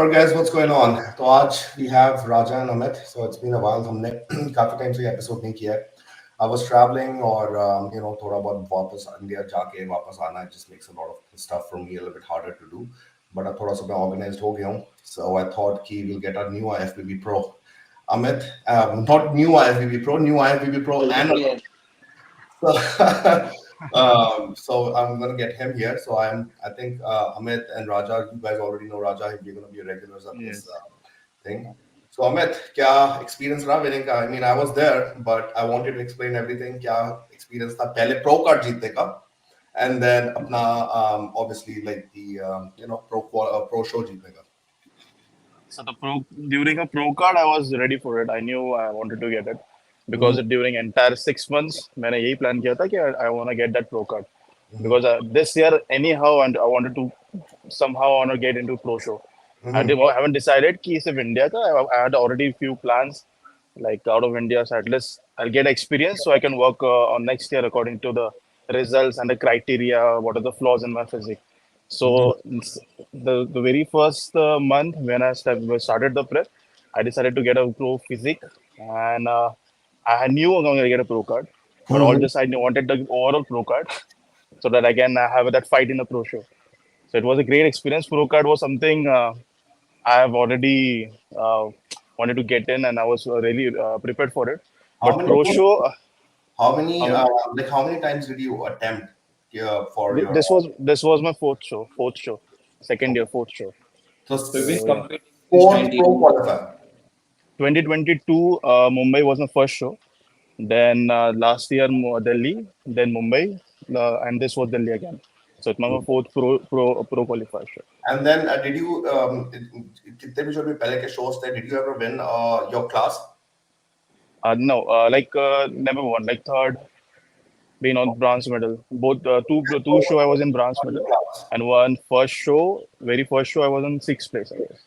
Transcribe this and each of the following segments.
All right, guys, what's going on? तो आज we have Raja and Amit. So it's been a while. हमने काफी time से episode नहीं किया है. I was traveling और थोड़ा बहुत वापस इंडिया जाके वापस आना just makes a lot of stuff for me a little bit harder to do. But अब थोड़ा सा मैं organized हो गया हूँ. So I thought कि we'll get our new IFBB Pro. Amit, not new IFBB Pro, new IFBB Pro and so, so I'm gonna get him here. So I think Amit and Raja, you guys already know Raja. You're gonna be regulars of this Yes. thing. So Amit, क्या experience रहा winning का? I mean, I was there, but I wanted to explain everything. क्या experience था पहले pro card जीतने का, and then अपना obviously like the pro show जीतने का. So the pro during a pro card, I was ready for it. I knew I wanted to get it because Mhm, during entire 6 months, मैंने यही plan किया था कि I want to get that pro card mhm, because this year anyhow and I wanted to somehow want to get into pro show. mhm, I haven't decided कि सिर्फ India का. I had already few plans like out of India, so at least I'll get experience so I can work on next year according to the results and the criteria. What are the flaws in my physics? So mhm, the very first month when started the prep, I decided to get a pro physique, and I knew I'm going to get a pro card, but all mhm. this I wanted the overall pro card so that I can have that fight in the pro show. So it was a great experience. Pro card was something I have already wanted to get in, and I was really prepared for it. How But many? pro show, How many? um, How many times did you attempt for your? this was my fourth show, second year, fourth show. So So you've been So yeah. competing since fourth pro 2018. qualifier. 2022, Mumbai was my first show. Then last year, Delhi, then Mumbai, and this was Delhi again. So it's my fourth pro qualifier show. And then did you कितने भी जो भी पहले के shows थे, did you ever win your class? No, never won. Like third, been on bronze medal. Both two show I was in bronze Won your medal, class. and one first show, very first show I was in sixth place, I guess.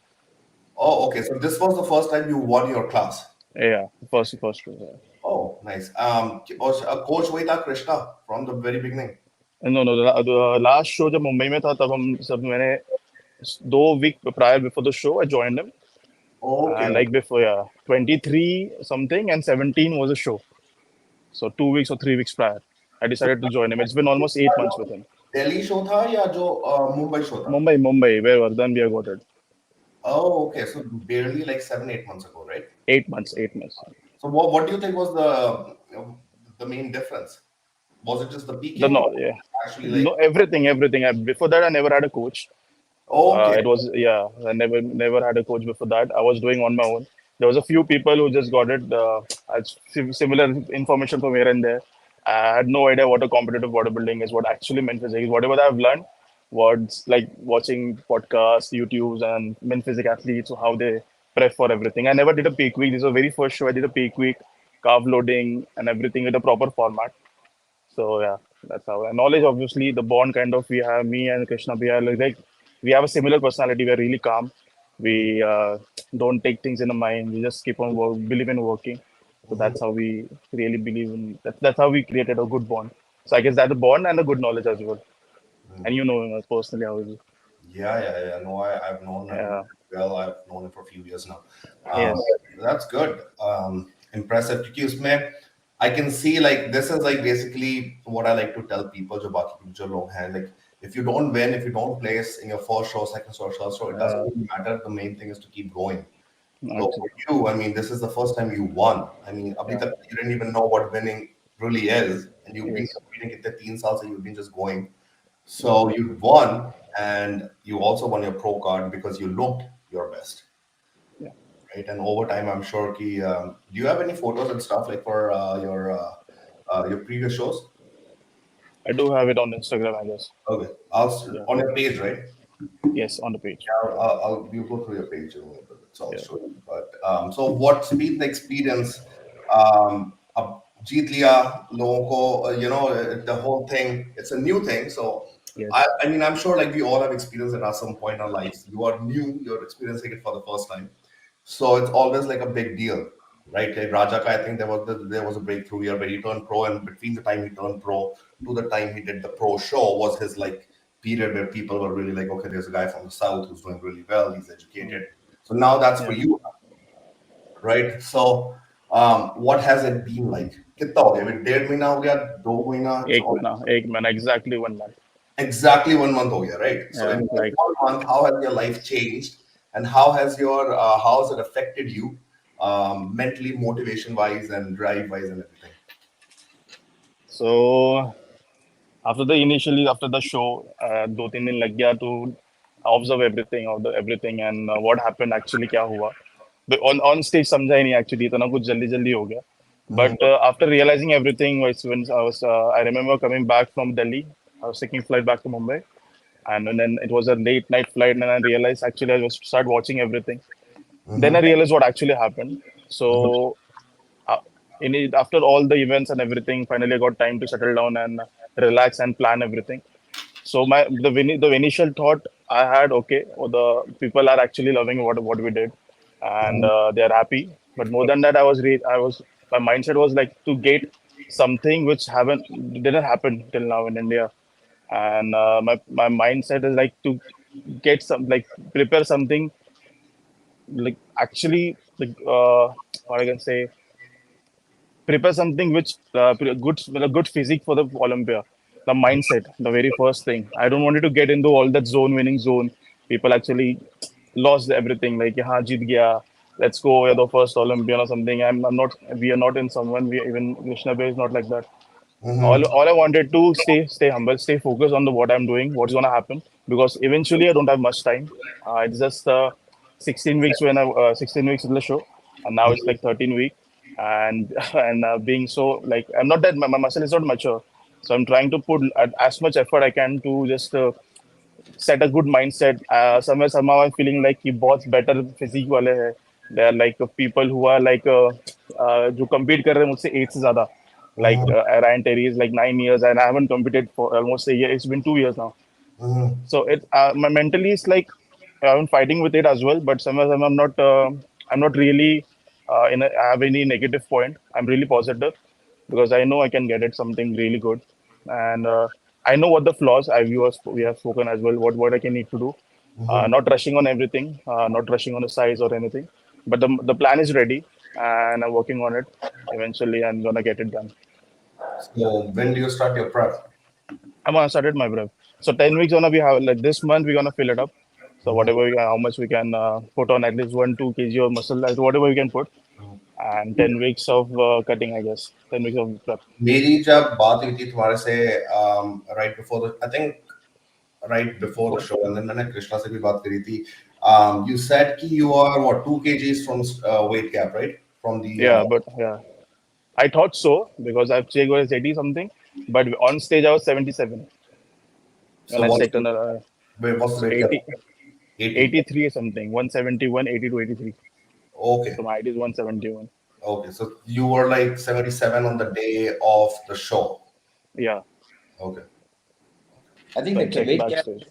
Oh, okay. So this was the first time you won your class. Yeah, first show. Yeah. Oh, nice. Coach वही था Krishna from the very beginning. No, no, the last show जब मुंबई में था तब हम सब मैंने 2 week prior before the show I joined him, Okay. and like before, yeah, 23 something and 17 was a show. So 2 weeks or 3 weeks prior, I So decided to join him. It's been almost 8 months with him. Delhi show था या जो Mumbai show था? Mumbai, where Vardhan we got it. Oh, okay. So barely like 7-8 months ago, right? 8 months. So what do you think was the main difference? Was it just the The peaking or no, yeah, actually like no, everything. Before that, I never had a coach. okay? It was yeah, I never had a coach before that. I was doing on my own. There was a few people who just got it as similar information from here and there. I had no idea what a competitive bodybuilding is, what actually men physics is. Whatever I've learned was like watching podcasts, YouTubes, and men physics athletes, so how they prep for everything. I never did a peak week. This was the very first show I did a peak week, carb loading, and everything with a proper format. So yeah, that's how. And knowledge, obviously, the bond kind of we have. Me and Krishna, we are like we have a similar personality. We're really calm. We don't take things in the mind. We just keep on believe in working. So Mhm. that's how we really believe in. That's how we created a good bond. So I guess that's a bond and a good knowledge as well. And you know him personally how is it? Yeah. No, I've known him Yeah. well. I've known him for a few years now. Um, Yes. that's good. Impressive. क्योंकि उसमें I can see like this is like basically what I like to tell people जो बाकी जो लोग हैं like if you don't win, if you don't place in your first show, second show, third show, it doesn't really matter. The main thing is to keep going. So for Actually. you, I mean, this is the first time you won. I mean, अभी Yeah. तक you didn't even know what winning really is, and you've been Yes. competing कितने 3 साल से you've been just going. So you won, and you also won your pro card because you looked your best, Yeah. right? And over time, I'm sure do you have any photos and stuff like for your previous shows? I do have it on Instagram, I guess. Okay, Yeah. on your page, right? Yes, on the page. We'll go through your page in a little bit. It's all Yeah. show you. But so what's been the experience? अब जीत लिया लोगों को, the whole thing. It's a new thing, so Yes. I mean, I'm sure like we all have experienced it at some point in our lives. You are new, you're experiencing it for the first time, so it's always like a big deal, right? Like Raja, I think there was a breakthrough year where he turned pro, and between the time he turned pro to the time he did the pro show was his like period where people were really like, okay, there's a guy from the south who's doing really well, he's Mm. educated. So now that's for Yeah, you, right? So what has it been like? कितना हो गया? अभी 1.5 महीना हो गया, 2 महीना, एक महीना, exactly 1 month. exactly 1 month हो गया, right? So Yeah, in that like 1 month, how has your life changed, and how has it affected you, mentally, motivation wise, and drive wise, and everything? so. After the show, 2-3 दिन लग गया to observe everything and what happened actually क्या हुआ. But on stage समझा ही नहीं actually इतना कुछ जल्दी जल्दी हो गया. Mhm, But after realizing everything, when I remember coming back from Delhi, I was taking flight back to Mumbai, and then it was a late night flight, and I realized actually I was start watching everything. Then I mhm, realized what actually happened. mhm, So uh, after all the events and everything, finally I got time to settle down and relax and plan everything. So the initial thought I had, okay, the people are actually loving what we did, and mhm, they are happy. But more than that, I was my mindset was like to get something which haven't didn't happen till now in India, and my mindset is like to get some like prepare something like actually like what I can say prepare something which good a good physique for the Olympia. The mindset, the very first thing. I don't want you to get into all that winning zone. People actually lost everything. Like, yeah, jeet gaya. Let's go. We're the first Olympian or something. I'm not. We are not in someone. We even Vishnabhay is not like that. mhm, All I wanted to stay humble, stay focused on the what I'm doing, what's gonna happen, because eventually I don't have much time. It's just 16 weeks 16 weeks in the show, and now it's like 13 weeks, and being so like I'm not that my muscle is not mature, so I'm trying to put as much effort I can to just set a good mindset. Somewhere somehow I'm feeling like कि बहुत better physique वाले हैं. They are like people who are like जो compete कर रहे हैं मुझसे age से ज़्यादा. Like mhm, Ryan Terry is like 9 years and I haven't competed for almost a year. It's been 2 years now. mhm, So it my mentally it's like I'm fighting with it as well, but somewhere I'm not really I have any negative point. I'm really positive because I know I can get it something really good, and I know what the flaws we have spoken as well. What I can need to do. mhm. Not rushing on everything, not rushing on the size or anything, but the plan is ready and I'm working on it. Eventually, I'm gonna get it done. So when do you start your prep? I'm gonna started my prep. So 10 weeks gonna be how like this month we're gonna fill it up. So Mhm, how much we can put on at least 1-2 kg of muscle, like whatever we can put, mhm. and 10 weeks of cutting, I guess. 10 weeks of prep. मेरी जब बात हुई थी तुम्हारे से right before the I think right before the show and then मैंने कृष्णा से भी बात करी थी you said कि you are what 2 kgs from weight cap, right, from the Yeah, but yeah, I thought so because I've checked was 80 something, but on stage I was 77 when so I what's checked on the what's the so weight cap? 80, 80. 83 or something, 171, 80 to 83. Okay. So my height is 171. Okay, so you were like 77 on the day of the show. Yeah, Okay. I think so I the checked weight cap backstage. is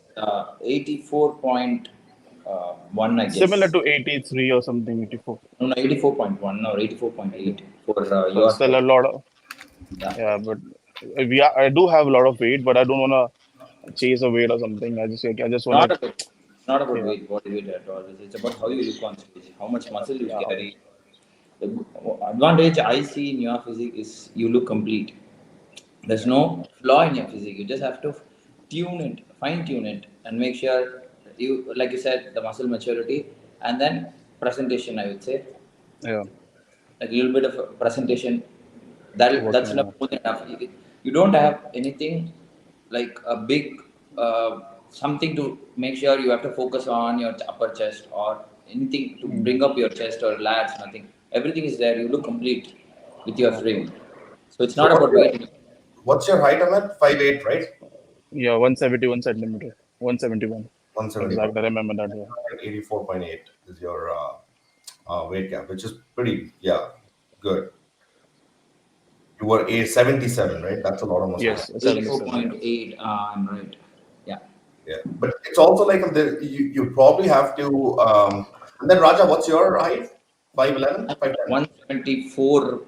84.1, I Similar guess. to 83 or something, 84. No, no, 84.1 or 84.8 for So your still a height. lot of Yeah. yeah, but I do have a lot of weight, but I don't wanna chase a weight or something. I just wanna Not about not about yeah body weight at all. It's about how you look on stage, how much muscle you yeah carry. The advantage I see in your physique is you look complete. There's no flaw in your physique. You just have to tune it, fine tune it, and make sure you, like you said, the muscle maturity, and then presentation. I would say yeah like a little bit of a presentation. That's working enough, on it. more than enough. You don't have anything like a big something to make sure you have to focus on your upper chest or anything to Mm, bring up your chest or lats. Nothing. Everything is there. You look complete with your okay. frame. So it's So not about weight. what's your height, Amit? 5'8", right? Yeah, 171 centimeter, 171. 171. Exactly, I remember that. Yeah. 84.8 is your weight cap, which is pretty, yeah, good. You were a 77, right? That's a lot of muscle. Yes, 77. Yeah. 84.8. I'm right. Yeah. Yeah, but it's also like you probably have to. And then Raja, what's your height? 5'11", 5'10", 174.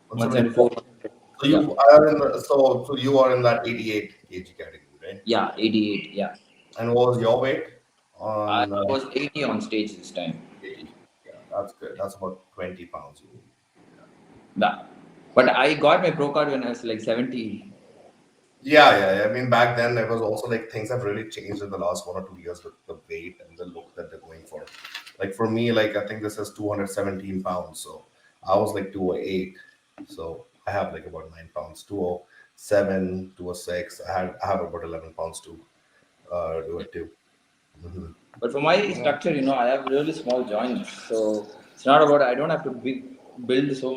174. 174. So Yeah. you are in you are in that 88 kg category, Yeah, 88. Yeah, And what was your weight I on was 80 on stage this time. 80? Yeah, that's good. That's about 20 pounds. You need. Yeah, but I got my pro card when I was like 70. Yeah. I mean, back then it was also like things have really changed in the last 1 or 2 years with the weight and the look that they're going for. Like for me, like I think this is 217 pounds, so I was like 208, so I have like about 9 pounds, 207, 206. I have about 11 pounds to do it too. Mhm. But for my Yeah. structure, I have really small joints, so it's not about I don't have to build so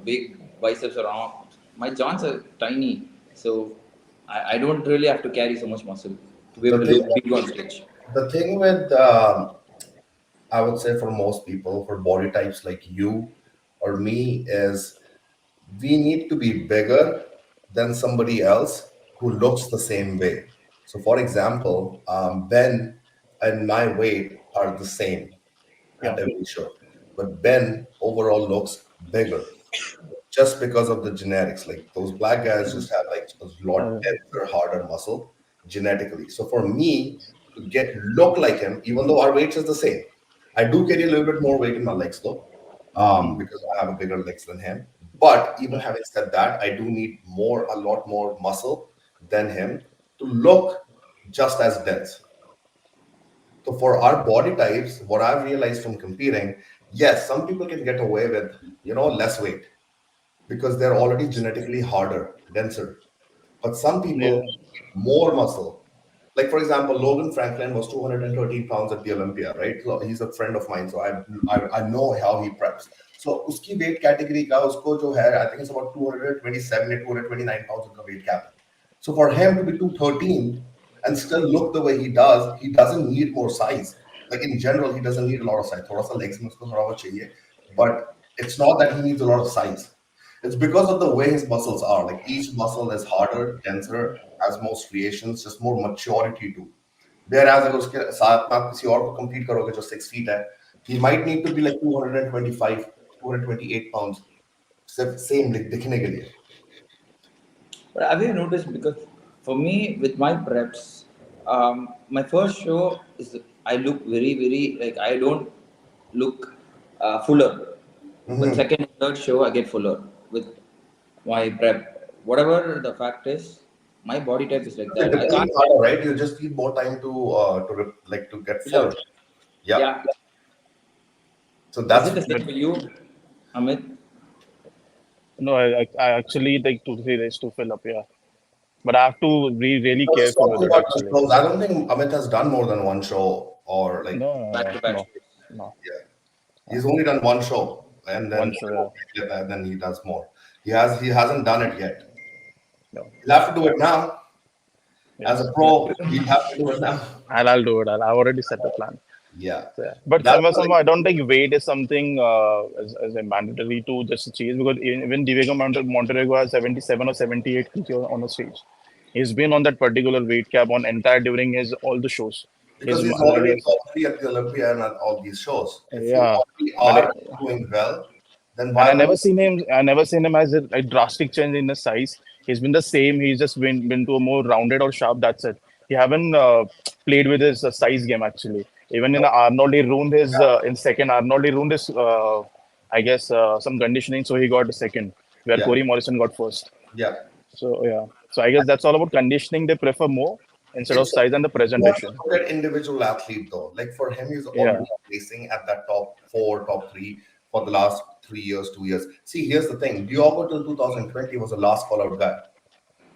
big biceps or arms. My joints are tiny, so I don't really have to carry so much muscle to be able The to thing, look big on stage. the thing with I would say for most people, for body types like you or me, is we need to be bigger than somebody else who looks the same way. So, for example, Ben and my weight are the same Yeah. at every show, but Ben overall looks bigger just because of the genetics. Like those black guys just have like a lot Uh, denser, harder muscle genetically. So for me to get look like him, even though our weight is the same, I do carry a little bit more weight in my legs though, because I have a bigger legs than him. But even yeah. having said that, I do need a lot more muscle than him to look just as dense. So for our body types, what I've realized from competing, yes, some people can get away with less weight because they're already genetically harder, denser. But some people Yeah. need more muscle. Like for example, Logan Franklin was 213 pounds at the Olympia, right? So he's a friend of mine, so I know how he preps. So uski weight category ka usko jo hai, I think it's about 227 or 229 pounds of weight cap. So for him to be 213 and still look the way he doesn't need more size. Like in general, he doesn't need a lot of size. थोड़ा सा legs में उसको थोड़ा बहुत चाहिए. But it's not that he needs a lot of size. It's because of the way his muscles are. Like each muscle is harder, denser, has more striations, just more maturity too. Whereas अगर उसके साथ में आप किसी और को compete करोगे जो 6 feet है, he might need to be like 225, 228 pounds. सिर्फ same दिखने के लिए. But have you noticed? Because for me, with my preps, my first show is I look very, very like I don't look fuller. But Mhm. second and third show, I get fuller with my prep. Whatever the fact is, my body type is like It that. I can't depends harder, right? You just need more time like to get fill fuller. up. Yeah. Yeah. So Is that's it the But same for you, Amit? no, I actually take 2 3 days to fill up. Yeah. But I have to be really I was careful with talking it about the actually. shows. I don't think Amit has done more than one show or like Back to back No, shows. no. yeah. He's only done one show and One then show. he does more. He hasn't done it yet. Yeah. No. He'll have to do it now. As a Yes. pro, he'll have to do it now. I'll do it. I've already set the plan. Yeah. So, yeah. But That's somehow I don't think weight is something as a mandatory to just achieve because even Diego Monterrego has 77 or 78 kg on the stage. He's been on that particular weight cap on entire during his all the shows. because His he's I already guess top three at the Olympia and at all these shows. If you yeah, already but are doing well, then and why would I never seen him as a drastic change in his size. He's been the same. He's just been to a more rounded or sharp. That's it. He haven't played with his size game actually. Even in no? the Arnold, he ruined his in second. Arnold, he ruined his I guess some conditioning, so he got second, where Yeah, Corey Morrison got first. yeah. So yeah. So I guess that's all about conditioning. They prefer more instead of It's size and the you have to presentation. look at individual athlete though. Like for him, he's Yeah. already placing at that top four, top three for the last 3 years, 2 years. See, here's the thing: Diogo till 2020 was a last call out guy,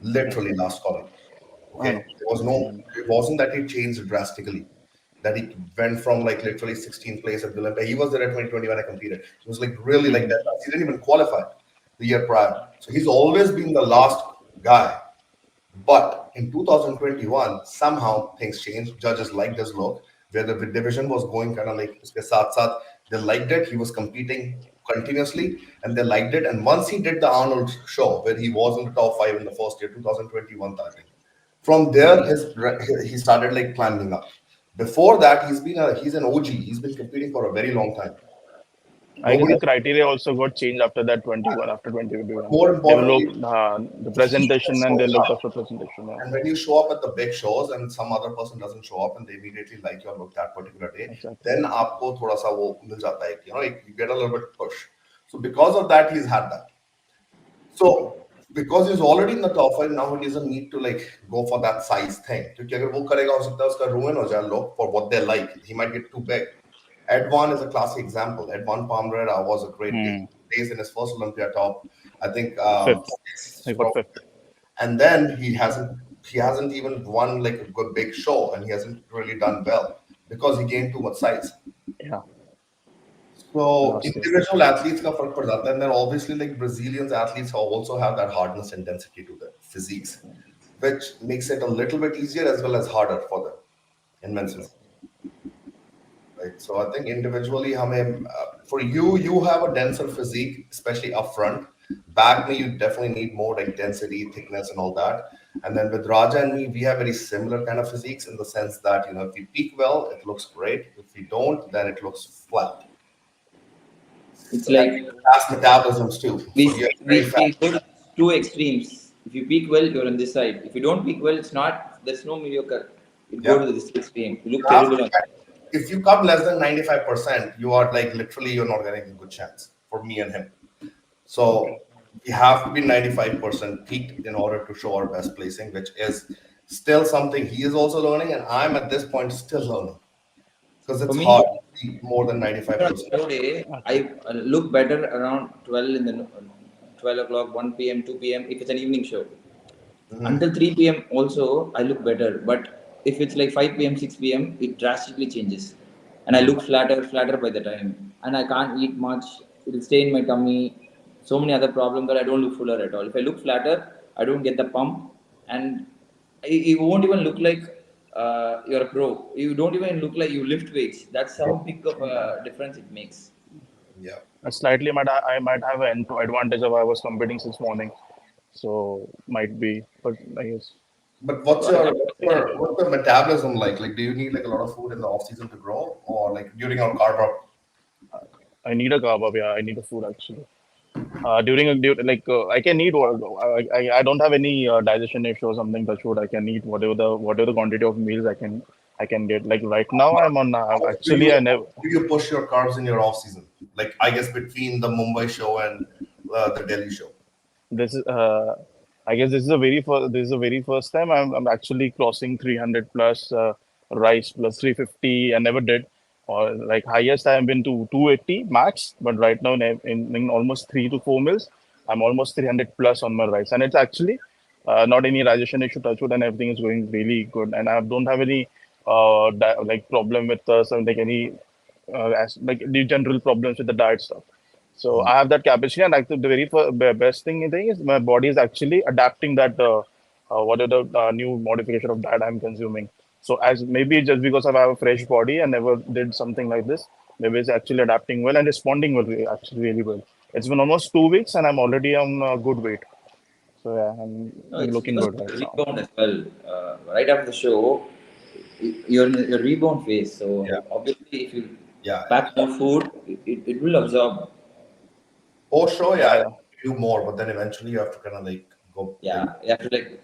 Yeah. literally last call out. I Okay, know. there was no, I know. it wasn't that he changed drastically. That he went from like literally 16th place at the Olympia. He was there at 2020 when I competed. It was like really like Mhm. that. He didn't even qualify the year prior. So he's always been the last guy. But in 2021, somehow things changed. Judges liked his look, where the division was going kind of like uske saath saath. They liked it. He was competing continuously, and they liked it. And once he did the Arnold show, where he was in the top five in the first year, 2021, I think. From there, he started like climbing up. Before that, he's an OG. He's been competing for a very long time. I guess Nobody. the criteria also got changed after that 21, after 2021. More They look importantly, the he presentation and they shows looked up. after presentation. Yeah, And when you show up at the big shows and some other person doesn't show up and they immediately like your look that particular day, exactly. then आपको थोड़ा सा वो मिल जाता है, you get a little bit push. So because of that, he's had that. So because he's already in the top five now, he doesn't need to like go for that size thing. क्योंकि अगर वो करेगा हो सकता है उसका ruin हो जाए look for what they like. He might get too big. Edwan is a classic example. Edwan Palmerera was a great day. Hmm. He placed in his first Olympia top, I think Fifth. six, I got fifth. and then he hasn't even won like a good big show, and he hasn't really done well because he gained too much size. Yeah, So last year. individual athletes का फर्क पड़ जाता है, and then obviously like Brazilians athletes also have that hardness and density to their physiques, which makes it a little bit easier as well as harder for them in men's physique. Right. So I think individually, for you have a denser physique, especially up front. Back me, you definitely need more like density, thickness, and all that. And then with Raja and me, we have very similar kind of physiques in the sense that if we peak well, it looks great. If we don't, then it looks flat. It's And like fast metabolisms too. we So we are we very fast. go to two extremes. If you peak well, you're on this side. If you don't peak well, it's not. There's no mediocre. You go Yeah. to this extreme. You look You have terrible to on. if you come less than 95%, you are like literally you're not getting a good chance for me and him. So we have to be 95% peaked in order to show our best placing, which is still something he is also learning, and I'm at this point still learning because For it's me, hard to peak more than on 95%. show day, Okay. I look better around 12 in the 12 o'clock, 1 p.m., 2 p.m. if it's an evening show. Mhm. Until 3 p.m. also I look better, but if it's like 5 p.m., 6 p.m., it drastically changes, and I Mhm. look flatter by the time, and I can't eat much. It'll stay in my tummy. So many other problems that I don't look fuller at all. If I look flatter, I don't get the pump, and you won't even look like you're a pro. You don't even look like you lift weights. That's how big of a difference it makes. Yeah. Slightly, I might have an advantage of I was competing since morning, so might be. But I guess But So what's I, your I what's your what's your metabolism like? Like, do you need like a lot of food in the off season to grow, or like during our carb up? I need a carb up. Yeah, I need a food actually. I can eat. I don't have any digestion issue or something. Touch wood. I can eat whatever the quantity of meals I can get. Like right now, I'm on. How often Actually, I never. do you push your carbs in your off season? Like, I guess between the Mumbai show and the Delhi show. This is. I guess this is the very first. This is the very first time I'm actually crossing 300 plus rice plus 350. I never did. Or like highest I have been to 280 max. But right now in almost 3 to 4 meals, I'm almost 300 plus on my rice, and it's actually not any digestion issue. Touch wood, and everything is going really good. And I don't have any like problem with some like any like the general problems with the diet stuff. So I have that capacity, and like the very best thing is my body is actually adapting that what are the new modification of diet I'm consuming. So as maybe just because I have a fresh body and never did something like this, maybe it's actually adapting well and responding well, actually really well. It's been almost 2 weeks, and I'm already on a good weight. So yeah, no, I'm it's looking because good of right the now. rebound as well. Right after the show, you're in your rebound phase. Yeah, So obviously, if you yeah. pack more food, it will absorb. Post show, yeah, Yeah, you do more, but then eventually you have to kind of like go big. Yeah, you have to like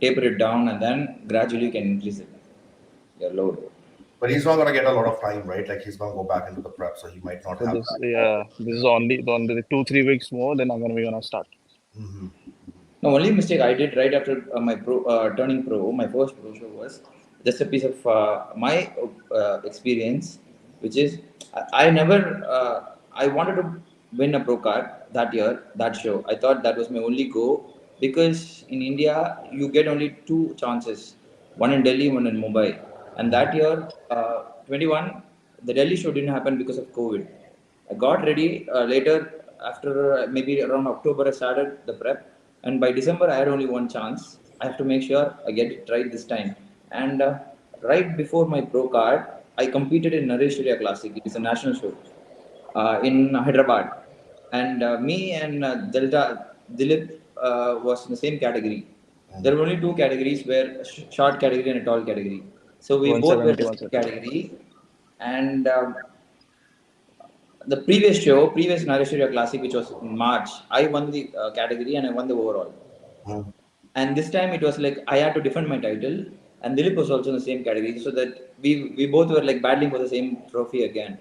taper it down, and then gradually you can increase it, your load. But he's not gonna get a lot of time, right? Like he's gonna go back into the prep, so he might not so have that. this is only 2 3 weeks more. Then I'm gonna start. Hmm. The only mistake I did right after my turning pro, my first pro show was just a piece of my experience, which is I never I wanted to win a pro card that year, that show. I thought that was my only go because in India you get only two chances, one in Delhi, one in Mumbai, and that year 21 the Delhi show didn't happen because of COVID. I got ready later after maybe around October. I started the prep, and by December I had only one chance. I have to make sure I get it right this time. And right before my pro card, I competed in Naresh Classic. It is a national show in Hyderabad, and me and Delta Dilip was in the same category. There were only two categories, where a short category and a tall category. So we both were 170, the same 170. category, and the previous show, previous Nareshwarya Classic, which was in March, I won the category and I won the overall. Hmm. And this time it was like I had to defend my title, and Dilip was also in the same category, so that we both were like battling for the same trophy again.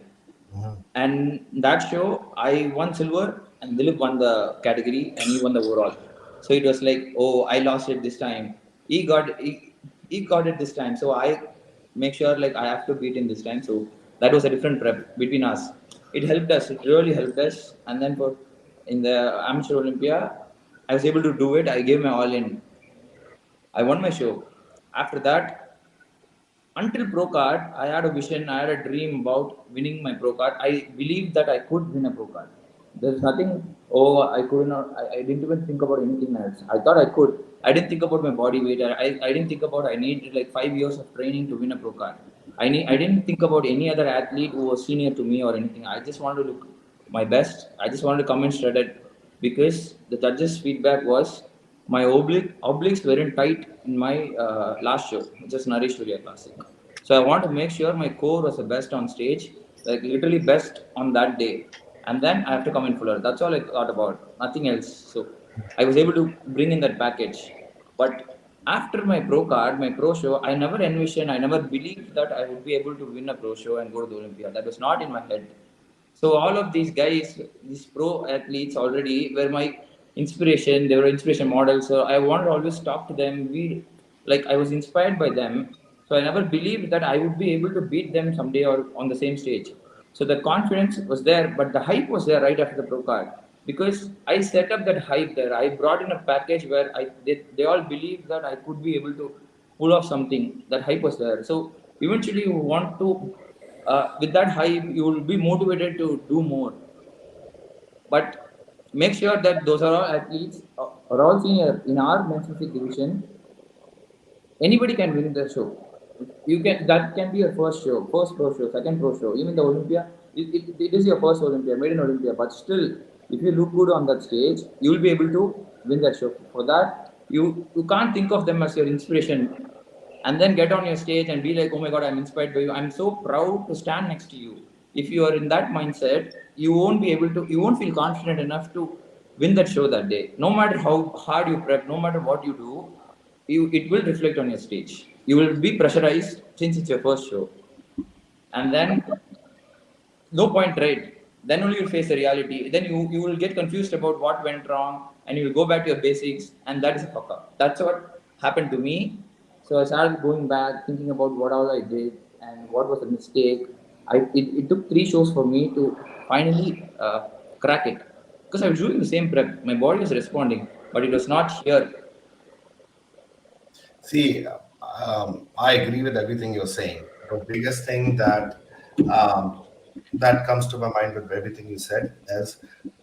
Hmm. And that show, I won silver, and Dilip won the category, and he won the overall. So it was like, oh, I lost it this time. He got it this time. So I make sure like I have to beat him this time. So that was a different prep between us. It helped us. It really helped us. And then for in the amateur Olympia, I was able to do it. I gave my all in. I won my show. After that, until pro card, I had a vision, I had a dream about winning my pro card. I believed that I could win a pro card. There's nothing, oh, I could not, I didn't even think about anything else. I thought I could. I didn't think about my body weight. I didn't think about I need like 5 years of training to win a pro card. I didn't think about any other athlete who was senior to me or anything. I just wanted to look my best. I just wanted to come in shredded because the judges' feedback was my obliques weren't tight in my last show, which is Nareshwarya Classic. So I want to make sure my core was the best on stage, like literally best on that day. And then I have to come in fuller. That's all I thought about, nothing else. So I was able to bring in that package. But after my pro card, my pro show, I never envisioned, I never believed that I would be able to win a pro show and go to the Olympia. That was not in my head. So all of these guys, these pro athletes already were my inspiration. They were inspiration models. So I wanted to always talk to them. Like I was inspired by them. So I never believed that I would be able to beat them someday or on the same stage. So the confidence was there, but the hype was there right after the pro card because I set up that hype there. I brought in a package where they all believed that I could be able to pull off something. That hype was there. So eventually you want to with that hype, you will be motivated to do more. But make sure that those are all athletes, are all senior in our men's physique division. Anybody can win the show. You can that can be your first show, first pro show, second pro show, even the Olympia. It is your first Olympia, made in Olympia. But still, if you look good on that stage, you will be able to win that show. For that, you can't think of them as your inspiration and then get on your stage and be like, oh my god, I'm inspired by you. I'm so proud to stand next to you. If you are in that mindset, you won't feel confident enough to win that show that day. No matter how hard you prep, no matter what you do, it will reflect on your stage. You will be pressurized since it's your first show. And then no point, right? Then only you'll face the reality. Then you will get confused about what went wrong and you will go back to your basics, and that is a fuck up. That's what happened to me. So I started going back, thinking about what all I did and what was the mistake. It took 3 shows for me to finally crack it. Because I was doing the same prep. My body was responding, but it was not here. See, I agree with everything you're saying. The biggest thing um, that comes to my mind with everything you said is,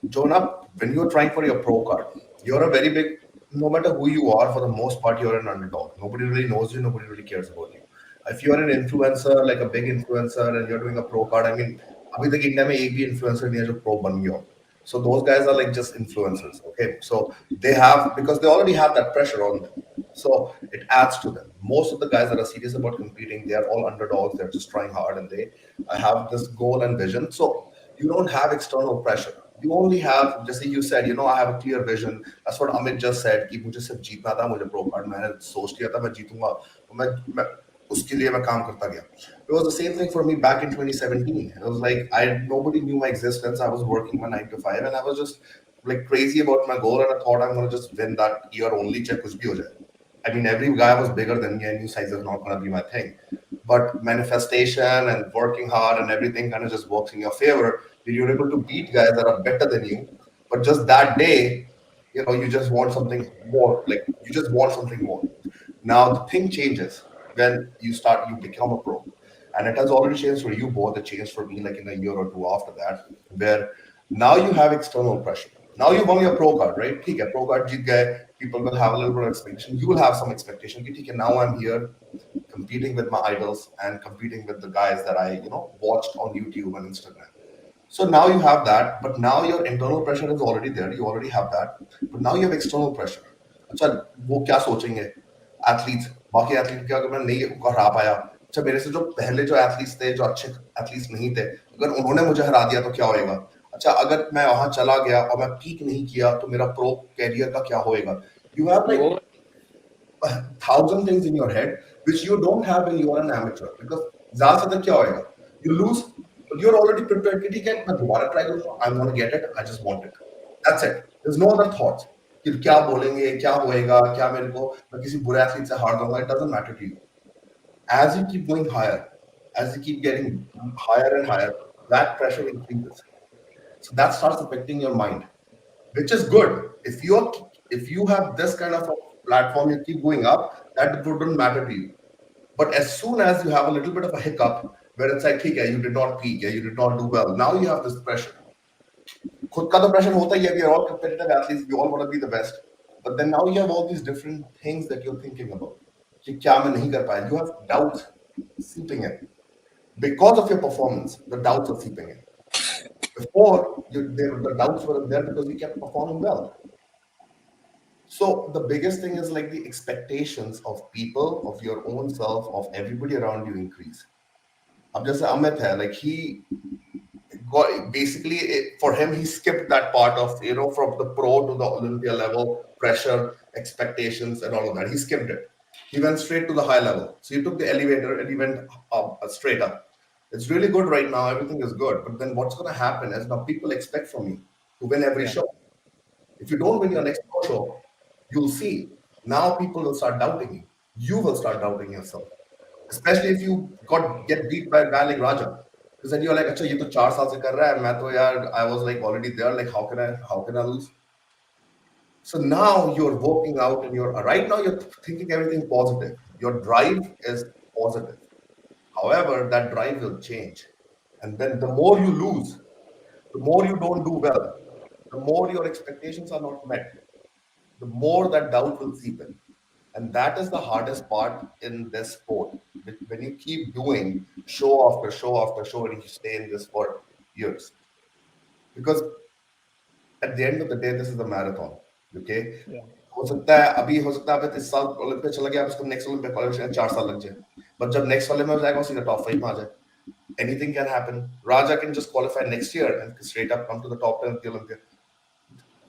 Jonah, when you're trying for your pro card, you're a very big, no matter who you are, for the most part, you're an underdog. Nobody really knows you, nobody really cares about you. If you're an influencer, like a big influencer, and you're doing a pro card, I mean, अभी तक India में एक भी influencer नहीं है जो pro बन गया हो. So those guys are like just influencers, okay? So they have, because they already have that pressure on them. So it adds to them. Most of the guys that are serious about competing, they are all underdogs. They're just trying hard and they have this goal and vision. So you don't have external pressure. You only have, just like you said, I have a clear vision. That's what Amit just said. कि मुझे सिर्फ जीतना था, मुझे pro card मैंने सोच लिया था मैं जीतूंगा. मैं उसके लिए मैं काम करता गया. It was the same thing for me back in 2017. It was like nobody knew my existence. I was working my 9 to 5 and I was just like crazy about my goal and I thought I'm gonna just win that year only. Check कुछ भी हो जाए. I mean, every guy was bigger than me. I knew size is not gonna be my thing. But manifestation and working hard and everything kind of just works in your favor. You're able to beat guys that are better than you. But just that day, you just want something more. Like you just want something more. Now the thing changes when you become a pro. And it has already changed for you both. It changed for me like in a year or two after that, where now you have external pressure. Now you won your pro card, right? ठीक है, pro card जीत गए. People will have a little bit of expectation. You will have some expectation. कि ठीक है, now I'm here competing with my idols and competing with the guys that I watched on YouTube and Instagram. So now you have that, but now your internal pressure is already there. You already have that, but now you have external pressure. अच्छा वो क्या सोचेंगे athletes? बाकी athlete क्या अगर मैं नहीं हरा पाया अच्छा मेरे से जो पहले जो एथलीट्स थे, जो अच्छे एथलीट्स नहीं थे, अगर उन्होंने मुझे हरा दिया तो क्या होएगा? अच्छा अगर मैं वहां चला गया और मैं पीक नहीं किया तो मेरा प्रो कैरियर का क्या होएगा? You have like You 1,000 things in your head which you don't have when you are an amateur. Because ज्यादा से ज्यादा क्या होएगा? You lose, but you're already prepared कि ठीक है मैं दोबारा ट्राई करूंगा. I'm gonna get it. I just want it. That's it. There's no other thoughts. कि क्या बोलेंगे, क्या होएगा, क्या मेरे को मैं किसी बुरे एथलीट से हार दूंगा. It doesn't matter to you. As you keep going higher, as you keep getting higher and higher, that pressure increases. So that starts affecting your mind, which is good. If you have this kind of a platform, you keep going up, that wouldn't matter to you. But as soon as you have a little bit of a hiccup, where it's like, okay, you did not peak, you did not do well, now you have this pressure. खुद का तो pressure होता ही है. We are all competitive athletes. We all want to be the best. But then now you have all these different things that you're thinking about. कि क्या मैं नहीं कर पाया? You have doubts seeping in because of your performance. The doubts are seeping in. Before, the doubts were there because you kept performing well. So the biggest thing is like the expectations of people, of your own self, of everybody around you increase. अब जैसे अमित है, like he got basically for him he skipped that part of from the pro to the Olympia level, pressure, expectations, and all of that. He skipped it. He went straight to the high level. So he took the elevator and he went up, straight up. It's really good right now. Everything is good. But then what's going to happen is now people expect from you to win every Yeah. show. If you don't win your next show, you'll see now people will start doubting you. You will start doubting yourself, especially if you get beat by a guy like Raja. Because then you're like, अच्छा ये तो 4 साल से कर रहा है, मैं तो यार I was like already there. Like how can I lose? So now you're working out and you're right now you're thinking everything positive. Your drive is positive. However, that drive will change. And then the more you lose, the more you don't do well, the more your expectations are not met, the more that doubt will seep in. And that is the hardest part in this sport. When you keep doing show after show after show and you stay in this for years. Because at the end of the day, this is a marathon. Okay? Yeah. हो सकता है अभी हो सकता है आप इस साल ओलंपिया चला गया, उसको नेक्स्ट ओलंपिया क्वालिफिकेशन 4 साल लग जाए. बट जब नेक्स्ट वाले में हो जाएगा, सीधा टॉप 5 में आ जाए. Anything can happen. Raja can just qualify next year and straight up come to the top 10 of the Olympia.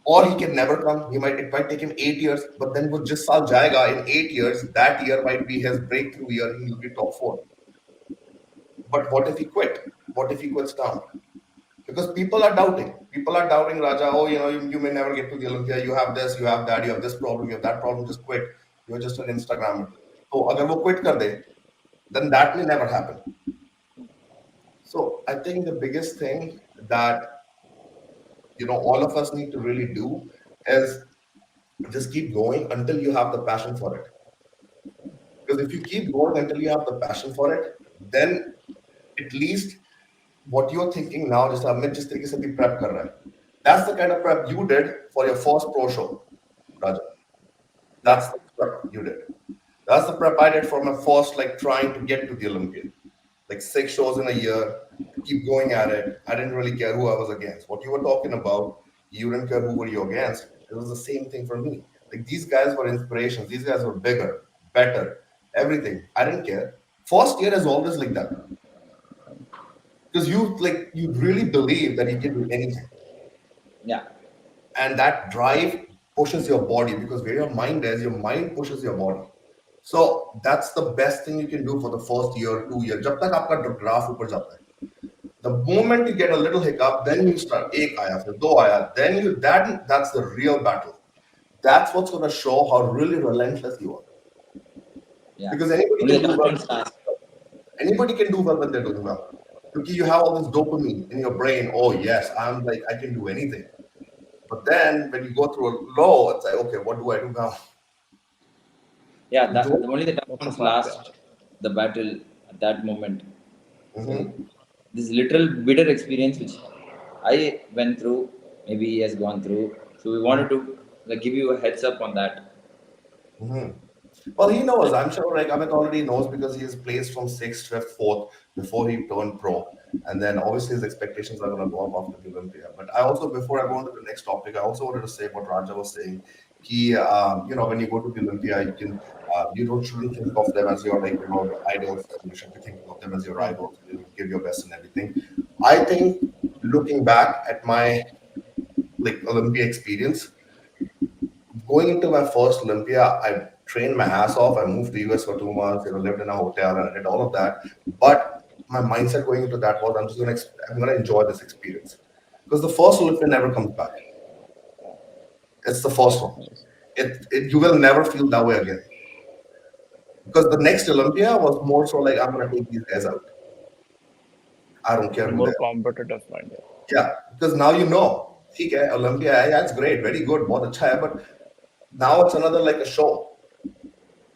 Or he can never come. It might take him 8 years, but then वो जिस साल जाएगा in 8 years, that year might be his breakthrough year. He will be top 4. But what if he quit? What if he quits down? Because people are doubting. People are doubting Raja. Oh, you may never get to the Olympia. You have this, you have that, you have this problem, you have that problem. Just quit. You're just an Instagrammer. So अगर वो quit कर दे, then that may never happen. So I think the biggest thing that all of us need to really do is just keep going until you have the passion for it. Because if you keep going until you have the passion for it, then at least what you're thinking now, just Amit जिस तरीके से भी prep कर रहा है, that's the kind of prep you did for your first pro show, Raja. That's the prep you did. That's the prep I did for my first, like, trying to get to the Olympia. Like 6 shows in a year, keep going at it. I didn't really care who I was against. What you were talking about, you didn't care who were you against. It was the same thing for me. Like, these guys were inspirations. These guys were bigger, better, everything. I didn't care. First year is always like that. Because you really believe that you can do anything. Yeah. And that drive pushes your body, because where your mind is, your mind pushes your body. So that's the best thing you can do for the first year, 2 years. जब तक आपका graph ऊपर जाता है. The moment you get a little hiccup, then you start एक आया, फिर 2 आया, then that's the real battle. That's what's going to show how really relentless you are. Yeah. Because anybody Only can the do tough well. ones last. Anybody can do well when they're doing well. Because you have all this dopamine in your brain. Oh yes, I can do anything. But then when you go through a low, it's like, okay, what do I do now? Yeah, Don't- only the tough That's a ones fact, last the battle at that moment. So Mhm. this little bitter experience which I went through, maybe he has gone through. So we wanted to give you a heads up on that. Mhm. Well, he knows. I'm sure, like, Amit already knows, because he has placed from 6th, 5th, 4th before he turned pro. And then obviously his expectations are going to go up after the Olympia. But I also, before I go on to the next topic, I also wanted to say what Raja was saying. when you go to the Olympia, you don't shouldn't think of them as your idols. You should be thinking of them as your rivals. You give your best and everything. I think looking back at my Olympia experience, going into my first Olympia, I trained my ass off. I moved to US for 2 months, lived in a hotel and I did all of that. But my mindset going into that was I'm gonna enjoy this experience because the first Olympia never comes back. It's the first one. You will never feel that way again. Because the next Olympia was more so like I'm gonna take these guys out. I don't care who More they are. competitive mind. Yeah, because now you know. Okay, Olympia, yeah, it's great, very good, बहुत अच्छा है, but now it's another like a show.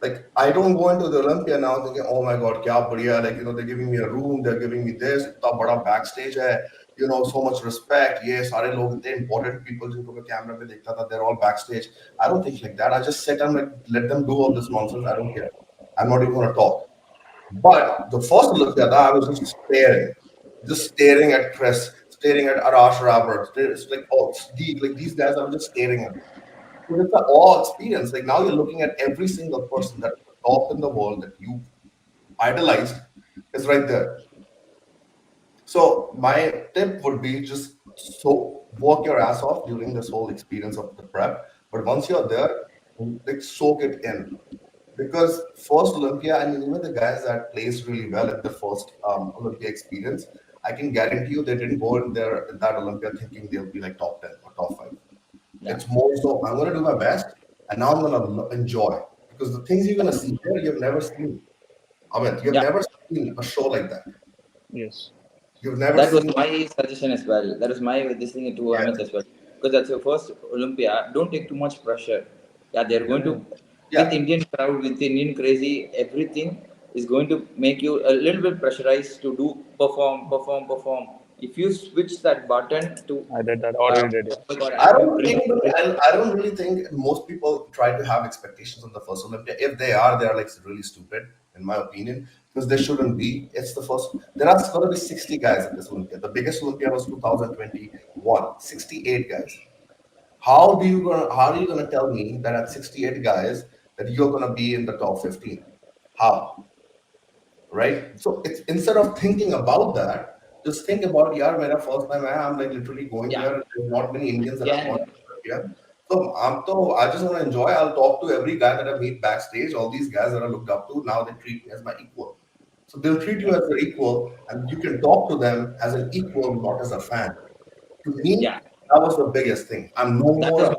Like I don't go into the Olympia now thinking, oh my god, kya badhiya, they're giving me a room, they're giving me this, इतना बड़ा backstage है, so much respect. ये सारे लोग इतने important people जिनको मैं camera पे देखता था, they're all backstage. I don't think like that. I just sit and let them do all this nonsense. I don't care. I'm not even gonna talk. But the first Olympia, I was just staring at Chris, staring at Arash Robert. It's like, oh, Deep, like these guys, I was just staring at them. So it's an awe experience. Like now you're looking at every single person that's top in the world that you idolized is right there. So my tip would be just work your ass off during this whole experience of the prep. But once you're there, like soak it in. Because first Olympia, I mean, even the guys that placed really well at the first Olympia experience, I can guarantee you they didn't go in there in that Olympia thinking they'll be like top 10 or top 5. Yeah. It's more so I'm going to do my best and now I'm going to enjoy. Because the things you're going to see there, you've never seen. Amit, you've never seen a show like that. Yes. You've never That was seen. my suggestion as well. That was my this thing to Amit as well. Because that's your first Olympia. Don't take too much pressure. Yeah, they're going to with Indian crowd, with Indian crazy, everything is going to make you a little bit pressurized to perform. If you switch that button to I did that. Already did it. oh my God, I I'm don't think, I don't really think most people try to have expectations on the first Olympia. If they are like really stupid, in my opinion, because they shouldn't be. It's the first. There are going to be 60 guys at this Olympia. The biggest Olympia was 2021, 68 guys. How are you gonna tell me that at 68 guys that you're gonna be in the top 15? How? Right? So it's instead of thinking about that, just think about my first time I'm like literally going there. There's not many Indians that have gone to Olympia. So I just want to enjoy. I'll talk to every guy that I meet backstage. All these guys that I looked up to, now they treat me as my equal. So they'll treat you as their equal, and you can talk to them as an equal, not as a fan. To me, that was the biggest thing. I'm no more.